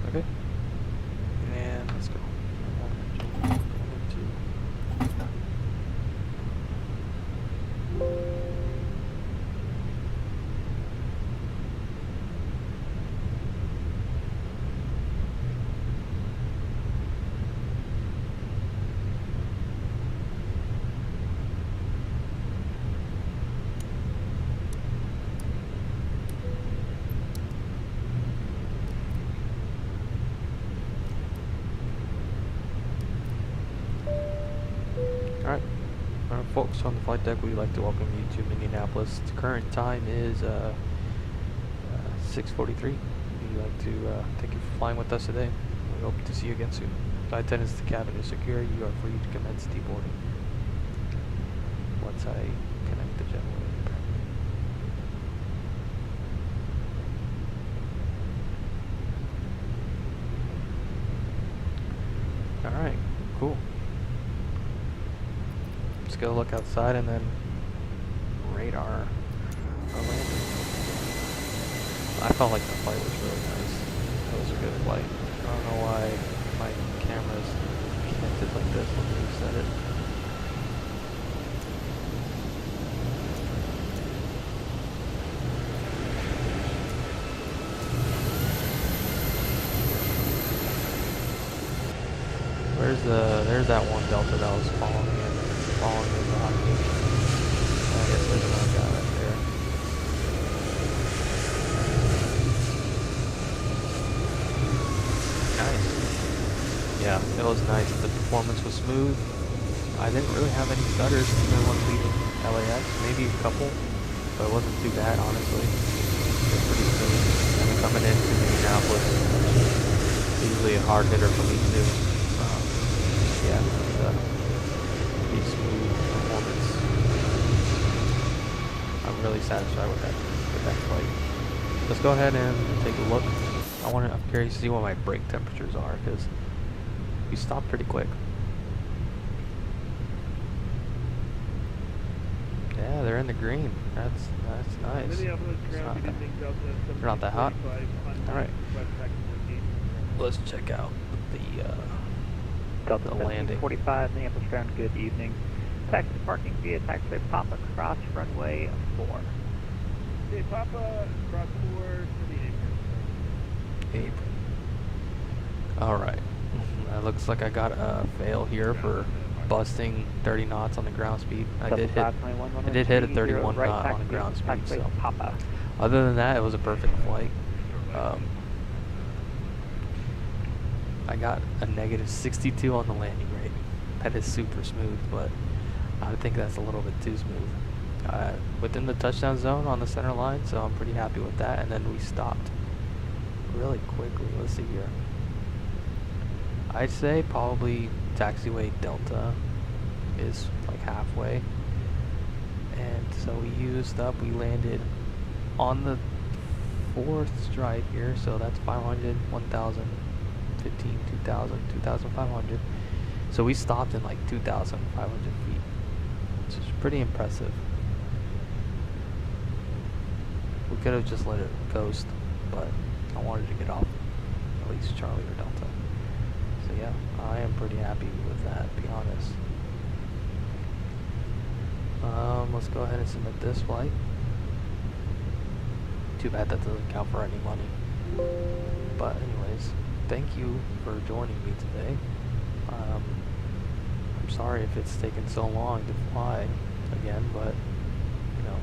Okay. And let's go. Alright, folks on the flight deck, we'd like to welcome you to Minneapolis. The current time is 6:43. We'd like to thank you for flying with us today. We hope to see you again soon. Flight attendants, the cabin is secure. You are free to commence deboarding. Once I connect the generator. Alright, cool. Let's go look outside and then radar our landing. I felt like the flight was really nice. That was a good flight. I don't know why my camera's connected like this when we set it. There's that one Delta that was following me behind me. I guess there's another guy right there. Nice. Yeah, it was nice. The performance was smooth. I didn't really have any stutters even when leaving LAX. Maybe a couple, but it wasn't too bad, honestly. It was pretty smooth. And then coming into Minneapolis, usually a hard hitter for me too. Yeah, pretty smooth performance. I'm really satisfied with that flight. Let's go ahead and take a look. I'm curious to see what my brake temperatures are because we stopped pretty quick. Yeah, they're in the green. That's nice. They're not that hot. All right. Let's check out Delta the landing. 45, Minneapolis ground, good evening. Taxi parking via taxiway Papa, cross runway 4. Okay, Papa, cross 4 to the apron. Alright. It looks like I got a fail here for busting 30 knots on the ground speed. I did hit a 31 knot on the ground speed. So other than that, it was a perfect flight. I got a negative 62 on the landing rate. That is super smooth, but I think that's a little bit too smooth. Within the touchdown zone on the center line, so I'm pretty happy with that. And then we stopped really quickly. Let's see here. I'd say probably taxiway Delta is like halfway. And so we landed on the 4th stride here, so that's 500, 1,000, 15, 2,000, 2,500. So we stopped in like 2,500 feet, which is pretty impressive. We could have just let it coast, but I wanted to get off at least Charlie or Delta. So yeah, I am pretty happy with that, to be honest. Let's go ahead and submit this flight. Too bad that doesn't count for any money. But anyways, thank you for joining me today. I'm sorry if it's taken so long to fly again, but you know,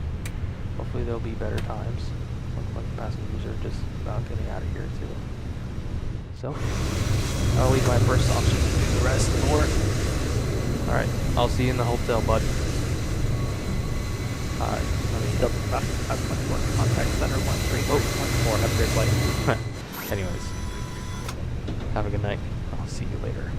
hopefully there'll be better times. Looks like passengers are just about getting out of here too. So I'll leave my first option to do the rest of the work. Alright, I'll see you in the hotel, bud. Alright, let me double check. That's much work. Contact center 1314. Have a great flight. Anyways, have a good night. I'll see you later.